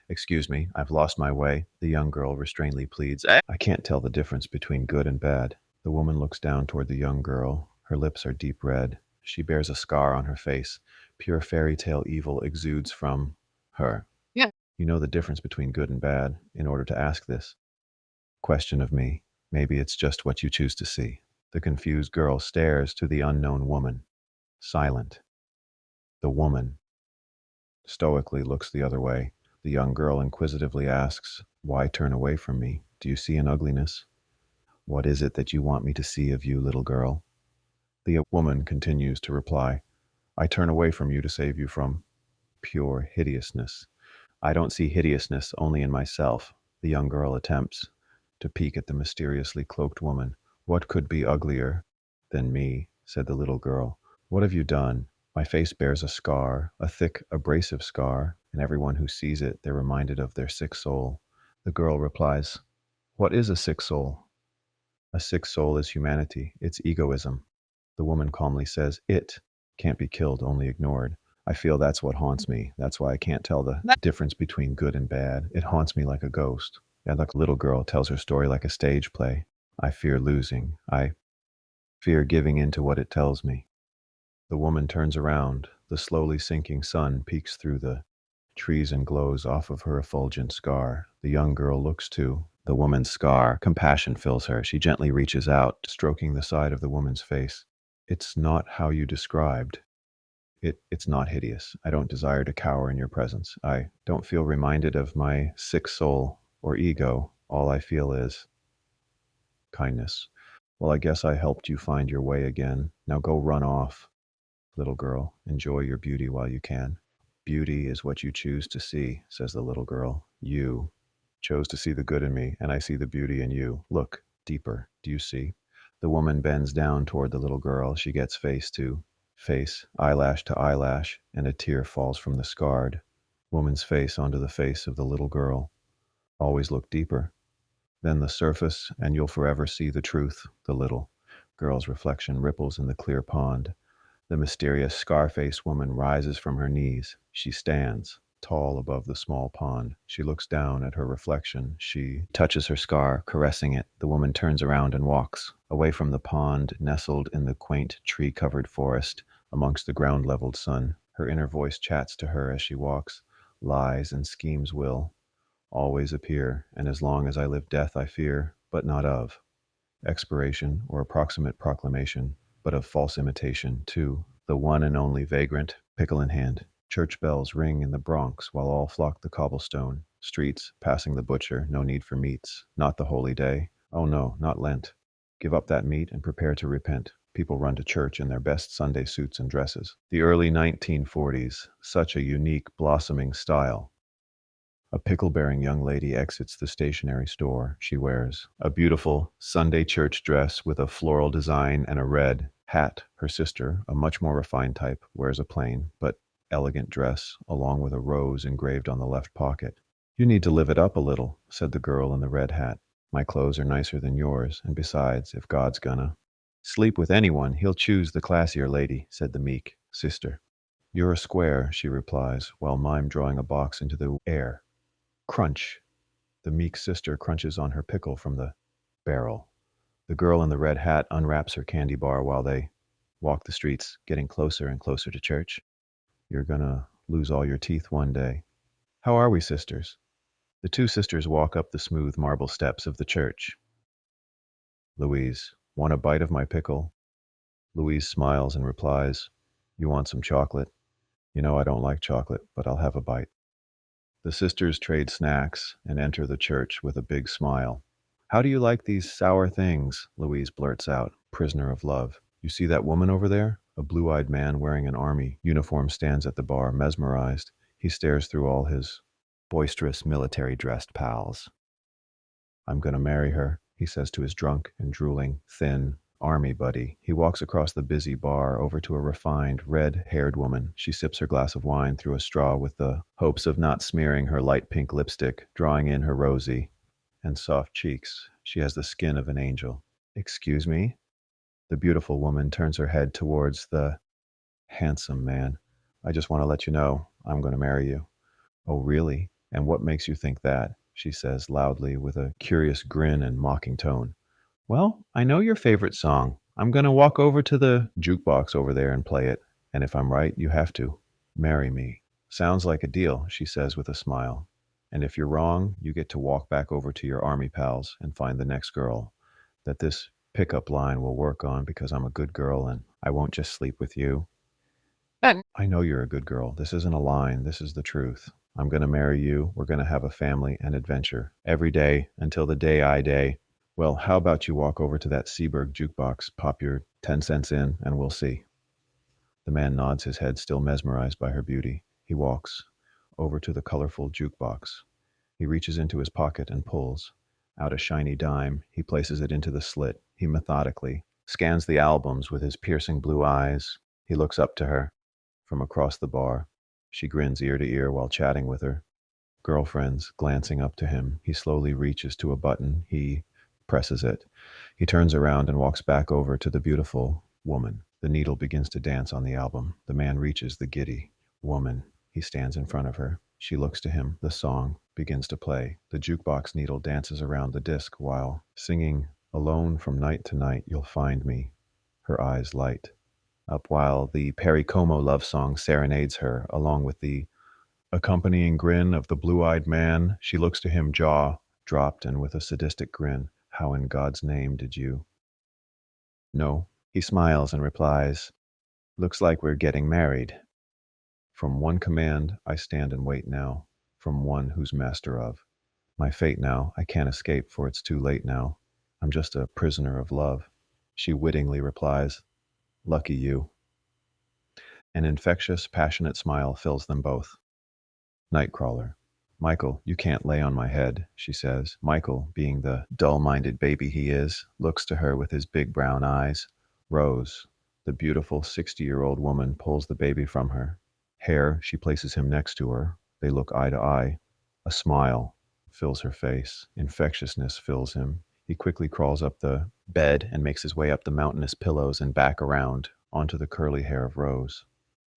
Excuse me, I've lost my way, the young girl restrainedly pleads. I can't tell the difference between good and bad. The woman looks down toward the young girl. Her lips are deep red. She bears a scar on her face. Pure fairy tale evil exudes from her. Yeah. You know the difference between good and bad in order to ask this question of me. Maybe it's just what you choose to see. The confused girl stares to the unknown woman, silent. The woman stoically looks the other way. The young girl inquisitively asks, why turn away from me? Do you see an ugliness? What is it that you want me to see of you, little girl? The woman continues to reply, I turn away from you to save you from pure hideousness. I don't see hideousness only in myself. The young girl attempts to peek at the mysteriously cloaked woman. What could be uglier than me? Said the little girl. What have you done? My face bears a scar, a thick, abrasive scar, and everyone who sees it, they're reminded of their sick soul. The girl replies, what is a sick soul? A sick soul is humanity. It's egoism. The woman calmly says, it can't be killed, only ignored. I feel that's what haunts me. That's why I can't tell the difference between good and bad. It haunts me like a ghost. And the little girl tells her story like a stage play. I fear losing. I fear giving in to what it tells me. The woman turns around. The slowly sinking sun peeks through the trees and glows off of her effulgent scar. The young girl looks too. The woman's scar. Compassion fills her. She gently reaches out, stroking the side of the woman's face. It's not how you described. It's not hideous. I don't desire to cower in your presence. I don't feel reminded of my sick soul or ego. All I feel is kindness. Well, I guess I helped you find your way again. Now go run off, little girl. Enjoy your beauty while you can. Beauty is what you choose to see, says the little girl. You chose to see the good in me, and I see the beauty in you. Look deeper. Do you see? The woman bends down toward the little girl. She gets face to face, eyelash to eyelash, and a tear falls from the scarred woman's face onto the face of the little girl. Always look deeper than the surface, and you'll forever see the truth. The little girl's reflection ripples in the clear pond. The mysterious scar-faced woman rises from her knees. She stands, tall above the small pond. She looks down at her reflection. She touches her scar, caressing it. The woman turns around and walks away from the pond, nestled in the quaint tree-covered forest amongst the ground-leveled sun. Her inner voice chats to her as she walks. Lies and schemes will always appear, and as long as I live death I fear, but not of expiration or approximate proclamation, but of false imitation, too, the one and only vagrant, pickle in hand. Church bells ring in the Bronx while all flock the cobblestone streets, passing the butcher, no need for meats, not the holy day. Oh no, not Lent. Give up that meat and prepare to repent. People run to church in their best Sunday suits and dresses. The early 1940s, such a unique, blossoming style. A pickle-bearing young lady exits the stationery store. She wears a beautiful Sunday church dress with a floral design and a red hat. Her sister, a much more refined type, wears a plain but elegant dress along with a rose engraved on the left pocket. You need to live it up a little, said the girl in the red hat. My clothes are nicer than yours, and besides, if God's gonna sleep with anyone, he'll choose the classier lady, said the meek sister. You're a square, she replies, while mime drawing a box into the air. Crunch. The meek sister crunches on her pickle from the barrel. The girl in the red hat unwraps her candy bar while they walk the streets, getting closer and closer to church. You're gonna lose all your teeth one day. How are we, sisters? The two sisters walk up the smooth marble steps of the church. Louise, want a bite of my pickle? Louise smiles and replies, You want some chocolate? You know I don't like chocolate, but I'll have a bite. The sisters trade snacks and enter the church with a big smile. How do you like these sour things? Louise blurts out, prisoner of love. You see that woman over there? A blue-eyed man wearing an army uniform stands at the bar, mesmerized. He stares through all his boisterous military-dressed pals. I'm going to marry her, he says to his drunk and drooling, thin army buddy. He walks across the busy bar over to a refined, red-haired woman. She sips her glass of wine through a straw with the hopes of not smearing her light pink lipstick, drawing in her rosy and soft cheeks. She has the skin of an angel. Excuse me? The beautiful woman turns her head towards the handsome man. I just want to let you know I'm going to marry you. Oh, really? And what makes you think that? She says loudly with a curious grin and mocking tone. Well, I know your favorite song. I'm going to walk over to the jukebox over there and play it. And if I'm right, you have to marry me. Sounds like a deal, she says with a smile. And if you're wrong, you get to walk back over to your army pals and find the next girl that this pickup line will work on because I'm a good girl and I won't just sleep with you. I know you're a good girl. This isn't a line. This is the truth. I'm going to marry you. We're going to have a family and adventure every day until the day I day. Well, how about you walk over to that Seaberg jukebox, pop your 10 cents in, and we'll see. The man nods his head, still mesmerized by her beauty. He walks over to the colorful jukebox. He reaches into his pocket and pulls out a shiny dime. He places it into the slit. He methodically scans the albums with his piercing blue eyes. He looks up to her from across the bar. She grins ear to ear while chatting with her girlfriends, glancing up to him. He slowly reaches to a button. He presses it. He turns around and walks back over to the beautiful woman. The needle begins to dance on the album. The man reaches the giddy woman. He stands in front of her. She looks to him. The song begins to play. The jukebox needle dances around the disc while singing, Alone from night to night you'll find me. Her eyes light up while the Perry Como love song serenades her, along with the accompanying grin of the blue-eyed man. She looks to him, jaw dropped and with a sadistic grin. How in God's name did you? No. He smiles and replies, Looks like we're getting married. From one command I stand and wait now, from one who's master of my fate now. I can't escape, for it's too late now. I'm just a prisoner of love. She wittingly replies, lucky you. An infectious, passionate smile fills them both. Nightcrawler. Michael, you can't lay on my head, she says. Michael, being the dull-minded baby he is, looks to her with his big brown eyes. Rose, the beautiful 60-year-old woman, pulls the baby from her. Hair, she places him next to her. They look eye to eye. A smile fills her face. Infectiousness fills him. He quickly crawls up the bed and makes his way up the mountainous pillows and back around onto the curly hair of Rose.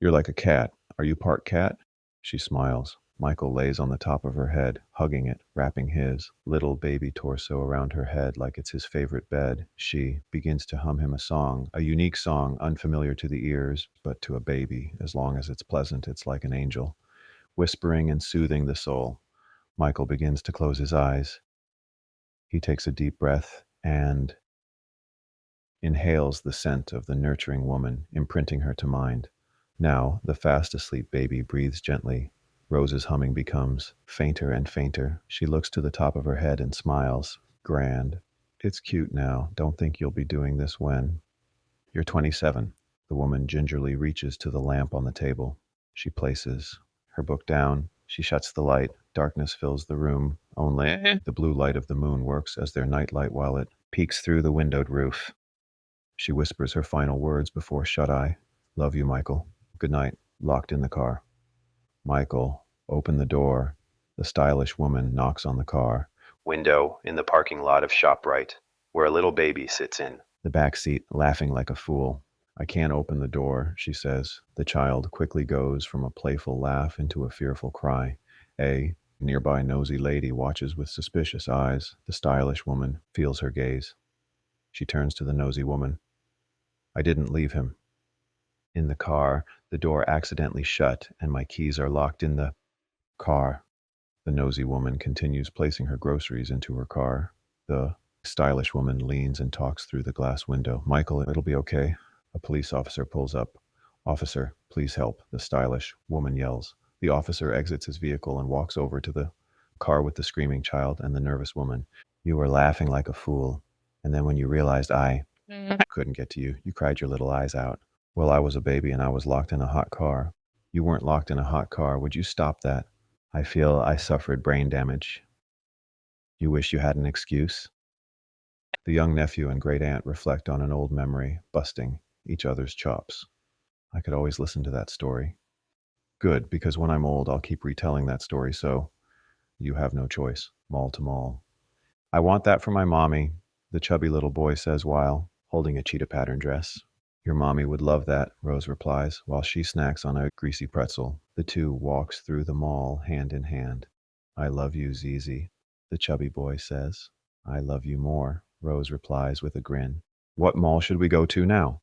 You're like a cat. Are you part cat? She smiles. Michael lays on the top of her head, hugging it, wrapping his little baby torso around her head like it's his favorite bed. She begins to hum him a song, a unique song, unfamiliar to the ears, but to a baby, as long as it's pleasant, it's like an angel, whispering and soothing the soul. Michael begins to close his eyes. He takes a deep breath and inhales the scent of the nurturing woman, imprinting her to mind. Now, the fast asleep baby breathes gently. Rose's humming becomes fainter and fainter. She looks to the top of her head and smiles. Grand. It's cute now. Don't think you'll be doing this when you're 27. The woman gingerly reaches to the lamp on the table. She places her book down. She shuts the light. Darkness fills the room. Only the blue light of the moon works as their nightlight while it peeks through the windowed roof. She whispers her final words before shut-eye. Love you, Michael. Good night. Locked in the car. Michael, open the door. The stylish woman knocks on the car. Window in the parking lot of ShopRite, where a little baby sits in the back seat, laughing like a fool. I can't open the door, she says. The child quickly goes from a playful laugh into a fearful cry. A nearby nosy lady watches with suspicious eyes. The stylish woman feels her gaze. She turns to the nosy woman. I didn't leave him. In the car, the door accidentally shut and my keys are locked in the car. The nosy woman continues placing her groceries into her car. The stylish woman leans and talks through the glass window. Michael, it'll be okay. A police officer pulls up. Officer, please help, the stylish woman yells. The officer exits his vehicle and walks over to the car with the screaming child and the nervous woman. You were laughing like a fool, and then when you realized I couldn't get to you, you cried your little eyes out. Well, I was a baby and I was locked in a hot car. You weren't locked in a hot car. Would you stop that? I feel I suffered brain damage. You wish you had an excuse? The young nephew and great aunt reflect on an old memory, busting each other's chops. I could always listen to that story. Good, because when I'm old, I'll keep retelling that story, so you have no choice. Mall to mall. I want that for my mommy, the chubby little boy says while holding a cheetah pattern dress. Your mommy would love that, Rose replies, while she snacks on a greasy pretzel. The two walks through the mall hand in hand. I love you, Zizi, the chubby boy says. I love you more, Rose replies with a grin. What mall should we go to now?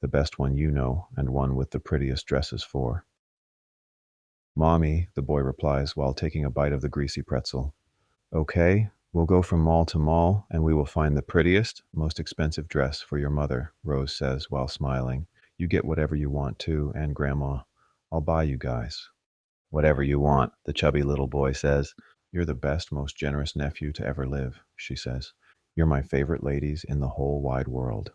The best one you know, and one with the prettiest dresses for. Mommy, the boy replies while taking a bite of the greasy pretzel. Okay, we'll go from mall to mall, and we will find the prettiest, most expensive dress for your mother, Rose says while smiling. You get whatever you want too, and Grandma. I'll buy you guys. Whatever you want, the chubby little boy says. You're the best, most generous nephew to ever live, she says. You're my favorite ladies in the whole wide world.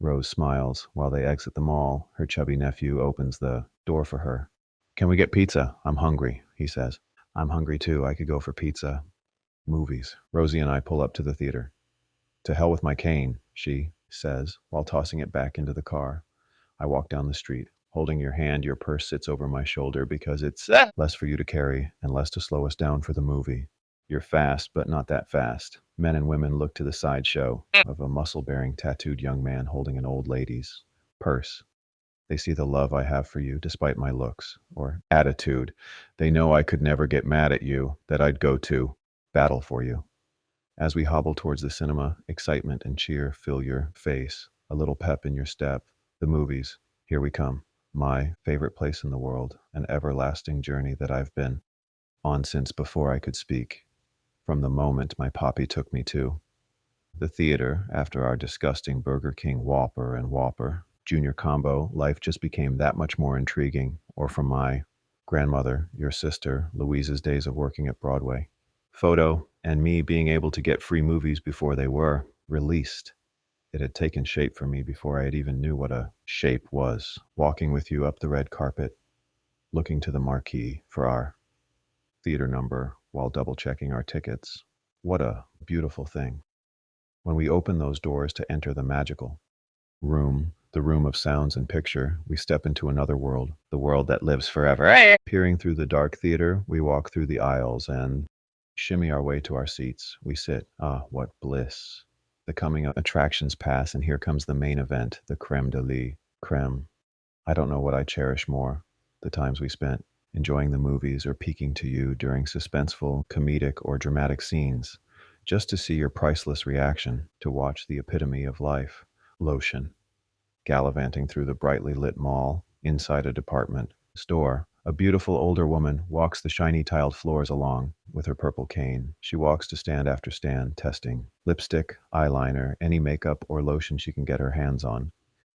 Rose smiles while they exit the mall. Her chubby nephew opens the door for her. Can we get pizza? I'm hungry, he says. I'm hungry too. I could go for pizza. Movies. Rosie and I pull up to the theater. To hell with my cane, she says, while tossing it back into the car. I walk down the street. Holding your hand, your purse sits over my shoulder because it's less for you to carry and less to slow us down for the movie. You're fast, but not that fast. Men and women look to the sideshow of a muscle-bearing, tattooed young man holding an old lady's purse. They see the love I have for you, despite my looks, or attitude. They know I could never get mad at you, that I'd go to battle for you. As we hobble towards the cinema, excitement and cheer fill your face, a little pep in your step. The movies, here we come. My favorite place in the world, an everlasting journey that I've been on since before I could speak, from the moment my poppy took me to the theater after our disgusting Burger King Whopper and Whopper. Jr. combo, life just became that much more intriguing, or from my grandmother, your sister, Louise's days of working at Broadway. Photo, and me being able to get free movies before they were released. It had taken shape for me before I had even knew what a shape was. Walking with you up the red carpet, looking to the marquee for our theater number while double checking our tickets. What a beautiful thing. When we open those doors to enter the magical room, the room of sounds and picture, we step into another world, the world that lives forever. Peering through the dark theater, we walk through the aisles and shimmy our way to our seats. We sit. Ah, what bliss. The coming attractions pass, and here comes the main event, the creme de la creme. I don't know what I cherish more, the times we spent enjoying the movies or peeking to you during suspenseful, comedic, or dramatic scenes, just to see your priceless reaction, to watch the epitome of life, lotion, gallivanting through the brightly lit mall, inside a department store. A beautiful older woman walks the shiny tiled floors along with her purple cane. She walks to stand after stand, testing lipstick, eyeliner, any makeup or lotion she can get her hands on.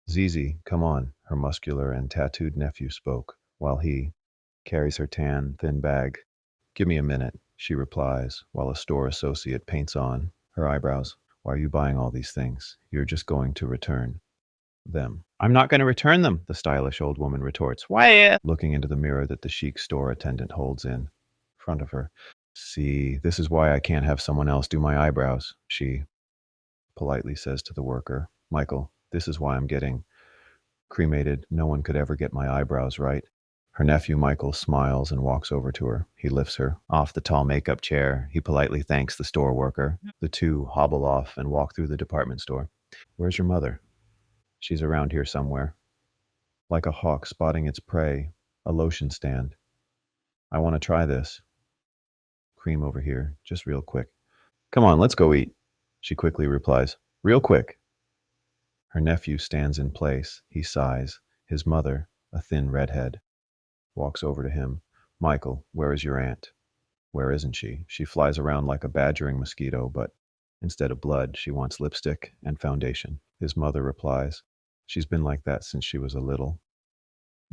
Zizi, come on, her muscular and tattooed nephew spoke, while he carries her tan, thin bag. Give me a minute, she replies, while a store associate paints on her eyebrows. Why are you buying all these things? You're just going to return them. I'm not going to return them, the stylish old woman retorts. Why? Looking into the mirror that the chic store attendant holds in front of her. See, this is why I can't have someone else do my eyebrows, she politely says to the worker. Michael, this is why I'm getting cremated. No one could ever get my eyebrows right. Her nephew Michael smiles and walks over to her. He lifts her off the tall makeup chair. He politely thanks the store worker. The two hobble off and walk through the department store. Where's your mother? She's around here somewhere. Like a hawk spotting its prey, a lotion stand. I want to try this. Cream over here, just real quick. Come on, let's go eat. She quickly replies, real quick. Her nephew stands in place. He sighs. His mother, a thin redhead, walks over to him. Michael, where is your aunt? Where isn't she? She flies around like a badgering mosquito, but instead of blood, she wants lipstick and foundation. His mother replies, she's been like that since she was a little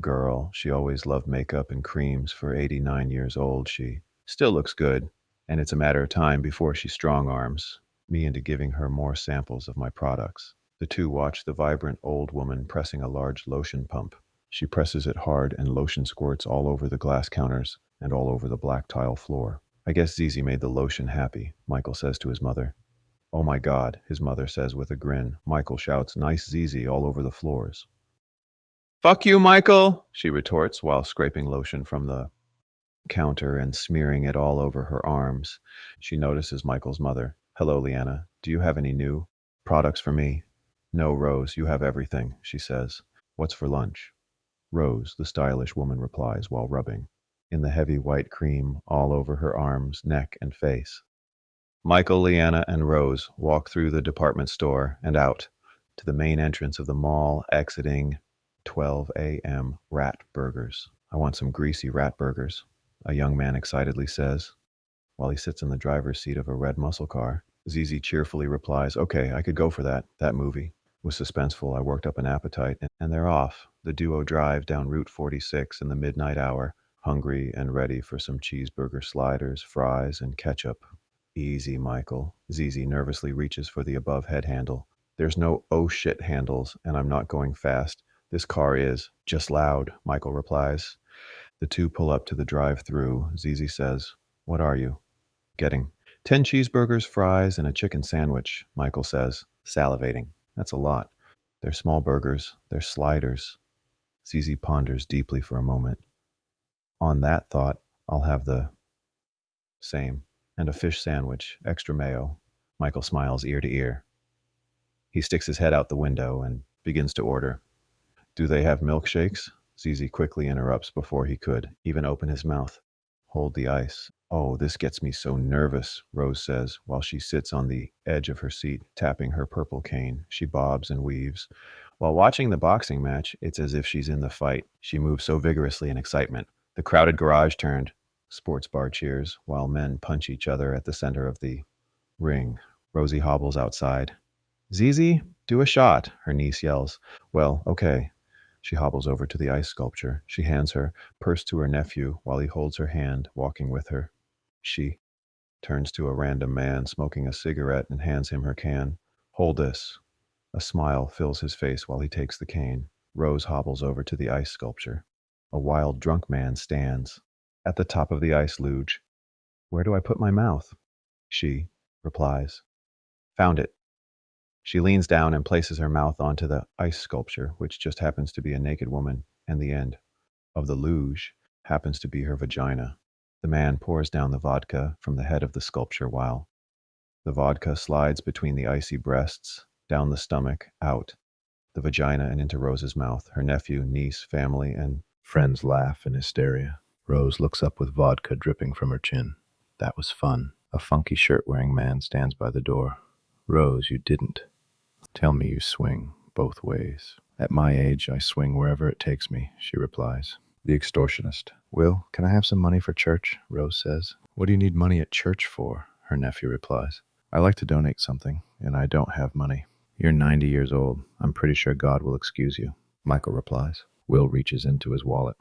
girl. She always loved makeup and creams. For 89 years old, she still looks good, and it's a matter of time before she strong arms me into giving her more samples of my products. The two watch the vibrant old woman pressing a large lotion pump. She presses it hard, and lotion squirts all over the glass counters and all over the black tile floor. I guess Zizi made the lotion happy, Michael says to his mother. Oh my God, his mother says with a grin. Michael shouts, nice Zizi all over the floors. Fuck you, Michael, she retorts while scraping lotion from the counter and smearing it all over her arms. She notices Michael's mother. Hello, Leanna. Do you have any new products for me? No, Rose, you have everything, she says. What's for lunch? Rose, the stylish woman replies while rubbing in the heavy white cream all over her arms, neck, and face. Michael, Leanna, and Rose walk through the department store and out to the main entrance of the mall, exiting 12 a.m. rat burgers. I want some greasy rat burgers, a young man excitedly says, while he sits in the driver's seat of a red muscle car. Zizi cheerfully replies, okay, I could go for that. That movie was suspenseful. I worked up an appetite, and they're off. The duo drive down Route 46 in the midnight hour, hungry and ready for some cheeseburger sliders, fries, and ketchup. Easy, Michael. Zizi nervously reaches for the above head handle. There's no oh shit handles, and I'm not going fast. This car is just loud, Michael replies. The two pull up to the drive-through. Zizi says, what are you getting? 10 cheeseburgers, fries, and a chicken sandwich, Michael says, salivating. That's a lot. They're small burgers. They're sliders. Zizi ponders deeply for a moment. On that thought, I'll have the same. And a fish sandwich, extra mayo. Michael smiles ear to ear. He sticks his head out the window and begins to order. Do they have milkshakes? Zizi quickly interrupts before he could even open his mouth. Hold the ice. Oh, this gets me so nervous, Rose says, while she sits on the edge of her seat, tapping her purple cane. She bobs and weaves. While watching the boxing match, it's as if she's in the fight. She moves so vigorously in excitement. The crowded garage turned. Sports bar cheers, while men punch each other at the center of the ring. Rosie hobbles outside. Zizi, Do a shot, her niece yells. Well, okay. She hobbles over to the ice sculpture. She hands her purse to her nephew while he holds her hand, walking with her. She turns to a random man smoking a cigarette and hands him her can. Hold this. A smile fills his face while he takes the cane. Rose hobbles over to the ice sculpture. A wild drunk man stands at the top of the ice luge. Where do I put my mouth? She replies. Found it. She leans down and places her mouth onto the ice sculpture, which just happens to be a naked woman, and the end of the luge happens to be her vagina. The man pours down the vodka from the head of the sculpture while the vodka slides between the icy breasts, down the stomach, out the vagina, and into Rose's mouth. Her nephew, niece, family, and friends laugh in hysteria. Rose looks up with vodka dripping from her chin. That was fun. A funky shirt-wearing man stands by the door. Rose, you didn't. Tell me you swing both ways. At my age, I swing wherever it takes me, she replies. The extortionist. Will, can I have some money for church? Rose says. What do you need money at church for? Her nephew replies. I like to donate something, and I don't have money. You're 90 years old. I'm pretty sure God will excuse you. Michael replies. Will reaches into his wallet.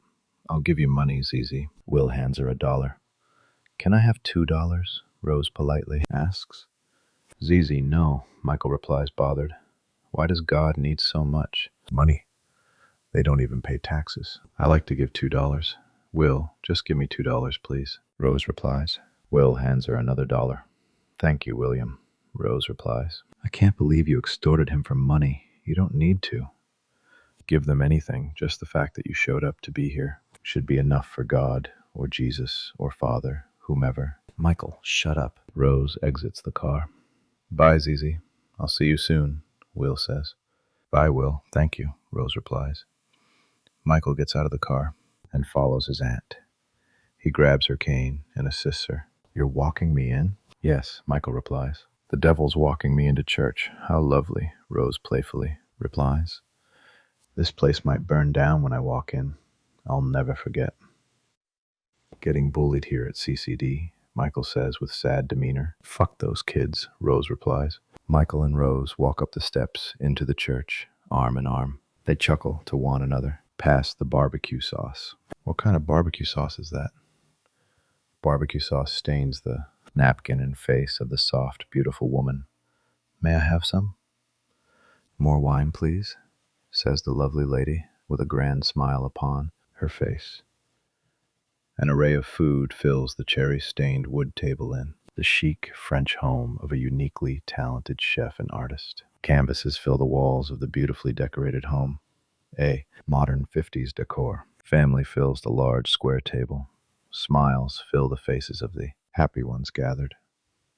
I'll give you money, Zizi. Will hands her $1. Can I have $2? Rose politely asks. Zizi, no, Michael replies, bothered. Why does God need so much money? They don't even pay taxes. I like to give $2. Will, just give me $2, please. Rose replies. Will hands her another $1. Thank you, William. Rose replies. I can't believe you extorted him for money. You don't need to. Give them anything. Just the fact that you showed up to be here should be enough for God, or Jesus, or Father, whomever. Michael, shut up. Rose exits the car. Bye, Zizi. I'll see you soon, Will says. Bye, Will. Thank you, Rose replies. Michael gets out of the car and follows his aunt. He grabs her cane and assists her. You're walking me in? Yes, Michael replies. The devil's walking me into church. How lovely, Rose playfully replies. This place might burn down when I walk in. I'll never forget. Getting bullied here at CCD, Michael says with sad demeanor. Fuck those kids, Rose replies. Michael and Rose walk up the steps into the church, arm in arm. They chuckle to one another, past the barbecue sauce. What kind of barbecue sauce is that? Barbecue sauce stains the napkin and face of the soft, beautiful woman. May I have some? More wine, please, says the lovely lady, with a grand smile upon her face. An array of food fills the cherry-stained wood table in the chic French home of a uniquely talented chef and artist. Canvases fill the walls of the beautifully decorated home. A modern 50s decor. Family fills the large square table. Smiles fill the faces of the happy ones gathered.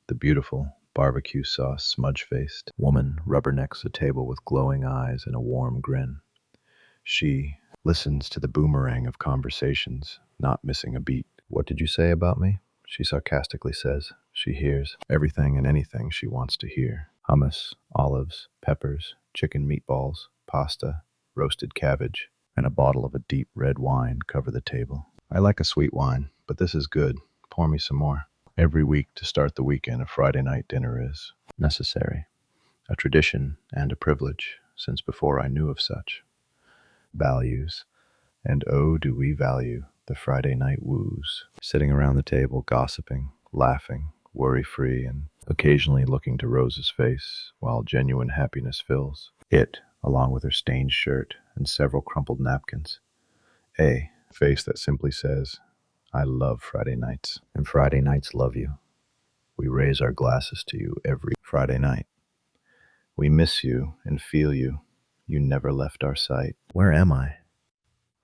The beautiful, barbecue sauce smudge-faced woman rubbernecks a table with glowing eyes and a warm grin. She listens to the boomerang of conversations, not missing a beat. What did you say about me? She sarcastically says. She hears everything and anything she wants to hear. Hummus, olives, peppers, chicken meatballs, pasta, roasted cabbage, and a bottle of a deep red wine cover the table. I like a sweet wine, but this is good. Pour me some more. Every week to start the weekend, a Friday night dinner is necessary. A tradition and a privilege, since before I knew of such. Values. And oh, do we value the Friday night woos. Sitting around the table, gossiping, laughing, worry-free, and occasionally looking to Rose's face, while genuine happiness fills it, along with her stained shirt and several crumpled napkins. A face that simply says, I love Friday nights, and Friday nights love you. We raise our glasses to you every Friday night. We miss you and feel you. You never left our sight. Where am I?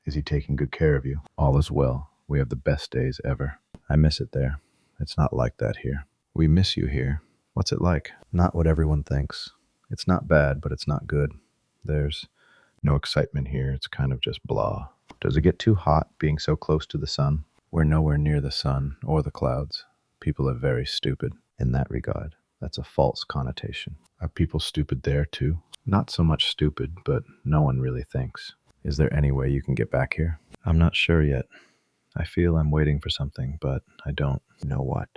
Is he taking good care of you? All is well. We have the best days ever. I miss it there. It's not like that here. We miss you here. What's it like? Not what everyone thinks. It's not bad, but it's not good. There's no excitement here. It's kind of just blah. Does it get too hot being so close to the sun? We're nowhere near the sun or the clouds. People are very stupid in that regard. That's a false connotation. Are people stupid there too? Not so much stupid, but no one really thinks. Is there any way you can get back here? I'm not sure yet. I feel I'm waiting for something, but I don't know what.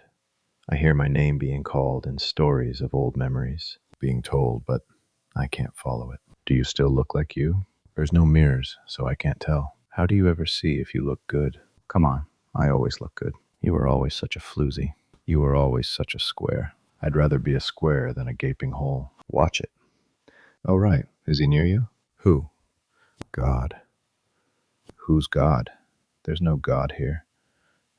I hear my name being called in stories of old memories being told, but I can't follow it. Do you still look like you? There's no mirrors, so I can't tell. How do you ever see if you look good? Come on, I always look good. You were always such a floozy. You were always such a square. I'd rather be a square than a gaping hole. Watch it. Oh, right. Is he near you? Who? God. Who's God? There's no God here.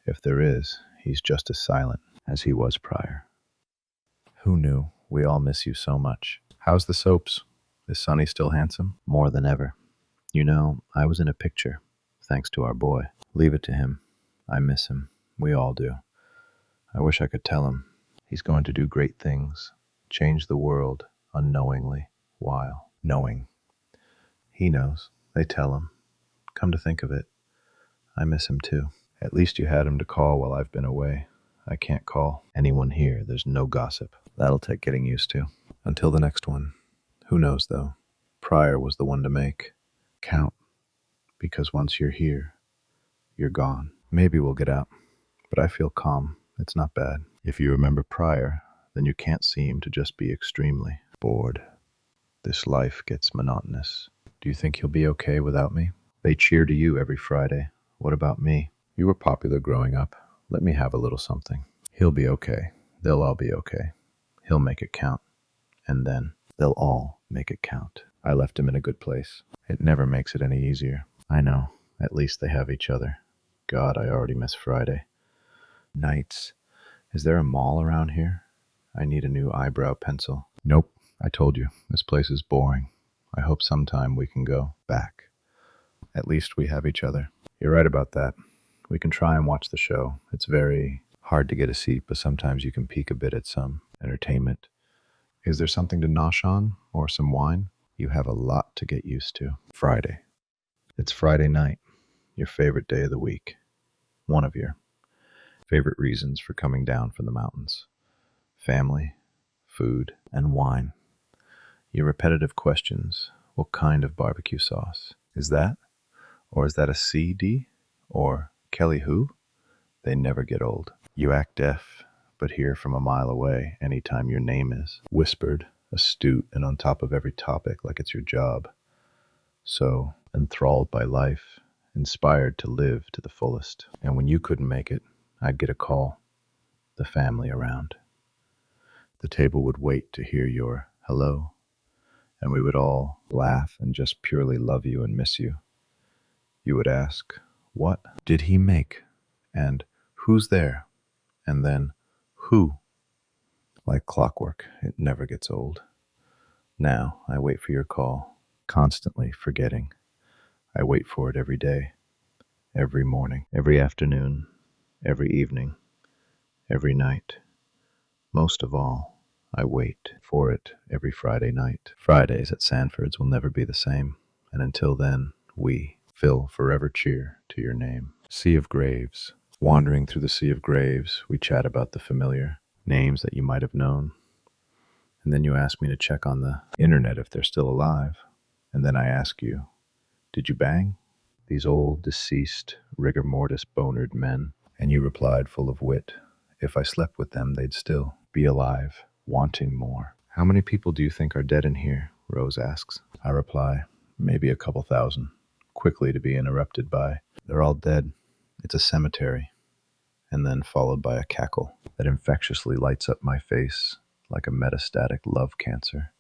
If there is, he's just as silent as he was prior. Who knew? We all miss you so much. How's the soaps? Is Sonny still handsome? More than ever. You know, I was in a picture, thanks to our boy. Leave it to him. I miss him. We all do. I wish I could tell him. He's going to do great things, change the world unknowingly, while knowing. He knows. They tell him. Come to think of it, I miss him too. At least you had him to call while I've been away. I can't call anyone here. There's no gossip. That'll take getting used to. Until the next one. Who knows, though? Prior was the one to make. Count. Because once you're here, you're gone. Maybe we'll get out. But I feel calm. It's not bad. If you remember Prior, then you can't seem to just be extremely bored. This life gets monotonous. Do you think you'll be okay without me? They cheer to you every Friday. What about me? You were popular growing up. Let me have a little something. He'll be okay. They'll all be okay. He'll make it count. And then they'll all make it count. I left him in a good place. It never makes it any easier. I know. At least they have each other. God, I already miss Friday. Nights. Is there a mall around here? I need a new eyebrow pencil. Nope. I told you. This place is boring. I hope sometime we can go back. At least we have each other. You're right about that. We can try and watch the show. It's very hard to get a seat, but sometimes you can peek a bit at some entertainment. Is there something to nosh on, or some wine? You have a lot to get used to. Friday. It's Friday night, your favorite day of the week. One of your favorite reasons for coming down from the mountains. Family, food, and wine. Your repetitive questions. What kind of barbecue sauce? Is that? Or is that a CD? Or Kelly who? They never get old. You act deaf, but hear from a mile away anytime your name is whispered, astute, and on top of every topic like it's your job. So, enthralled by life, inspired to live to the fullest. And when you couldn't make it, I'd get a call. The family around. The table would wait to hear your hello, and we would all laugh and just purely love you and miss you. You would ask, what did he make? And who's there? And then, who? Like clockwork, it never gets old. Now, I wait for your call, constantly forgetting. I wait for it every day, every morning, every afternoon, every evening, every night. Most of all, I wait for it every Friday night. Fridays at Sanford's will never be the same, and until then, we fill forever cheer to your name. Sea of Graves. Wandering through the Sea of Graves, we chat about the familiar names that you might have known. And then you ask me to check on the internet if they're still alive. And then I ask you, did you bang? These old, deceased, rigor mortis bonered men. And you replied full of wit, if I slept with them, they'd still be alive, wanting more. How many people do you think are dead in here? Rose asks. I reply, maybe a couple thousand, quickly to be interrupted by, they're all dead. It's a cemetery. And then followed by a cackle that infectiously lights up my face like a metastatic love cancer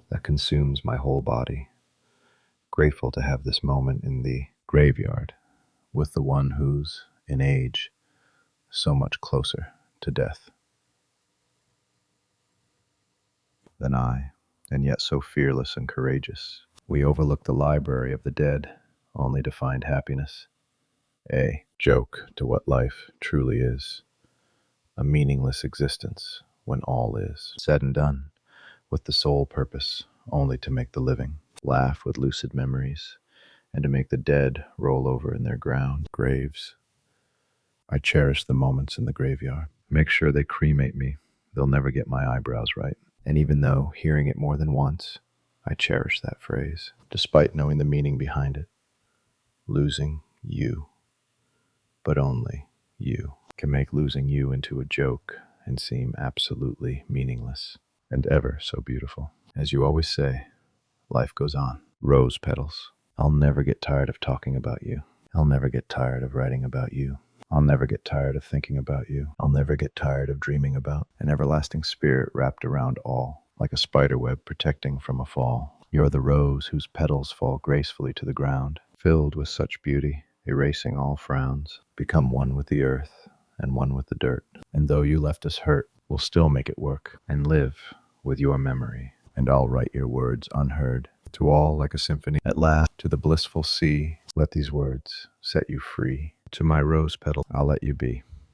that consumes my whole body. Grateful to have this moment in the graveyard with the one who's, in age, so much closer to death than I, and yet so fearless and courageous. We overlook the library of the dead, only to find happiness. A joke to what life truly is. A meaningless existence when all is said and done, with the sole purpose only to make the living laugh with lucid memories, and to make the dead roll over in their ground graves. I cherish the moments in the graveyard. Make sure they cremate me. They'll never get my eyebrows right. And even though hearing it more than once, I cherish that phrase, despite knowing the meaning behind it. Losing you, but only you, can make losing you into a joke and seem absolutely meaningless and ever so beautiful. As you always say, life goes on. Rose petals. I'll never get tired of talking about you. I'll never get tired of writing about you. I'll never get tired of thinking about you. I'll never get tired of dreaming about an everlasting spirit wrapped around all, like a spider web protecting from a fall. You're the rose whose petals fall gracefully to the ground, filled with such beauty, erasing all frowns. Become one with the earth and one with the dirt. And though you left us hurt, we'll still make it work and live with your memory. And I'll write your words unheard. To all like a symphony. At last, to the blissful sea, let these words set you free. To my rose petal, I'll let you be.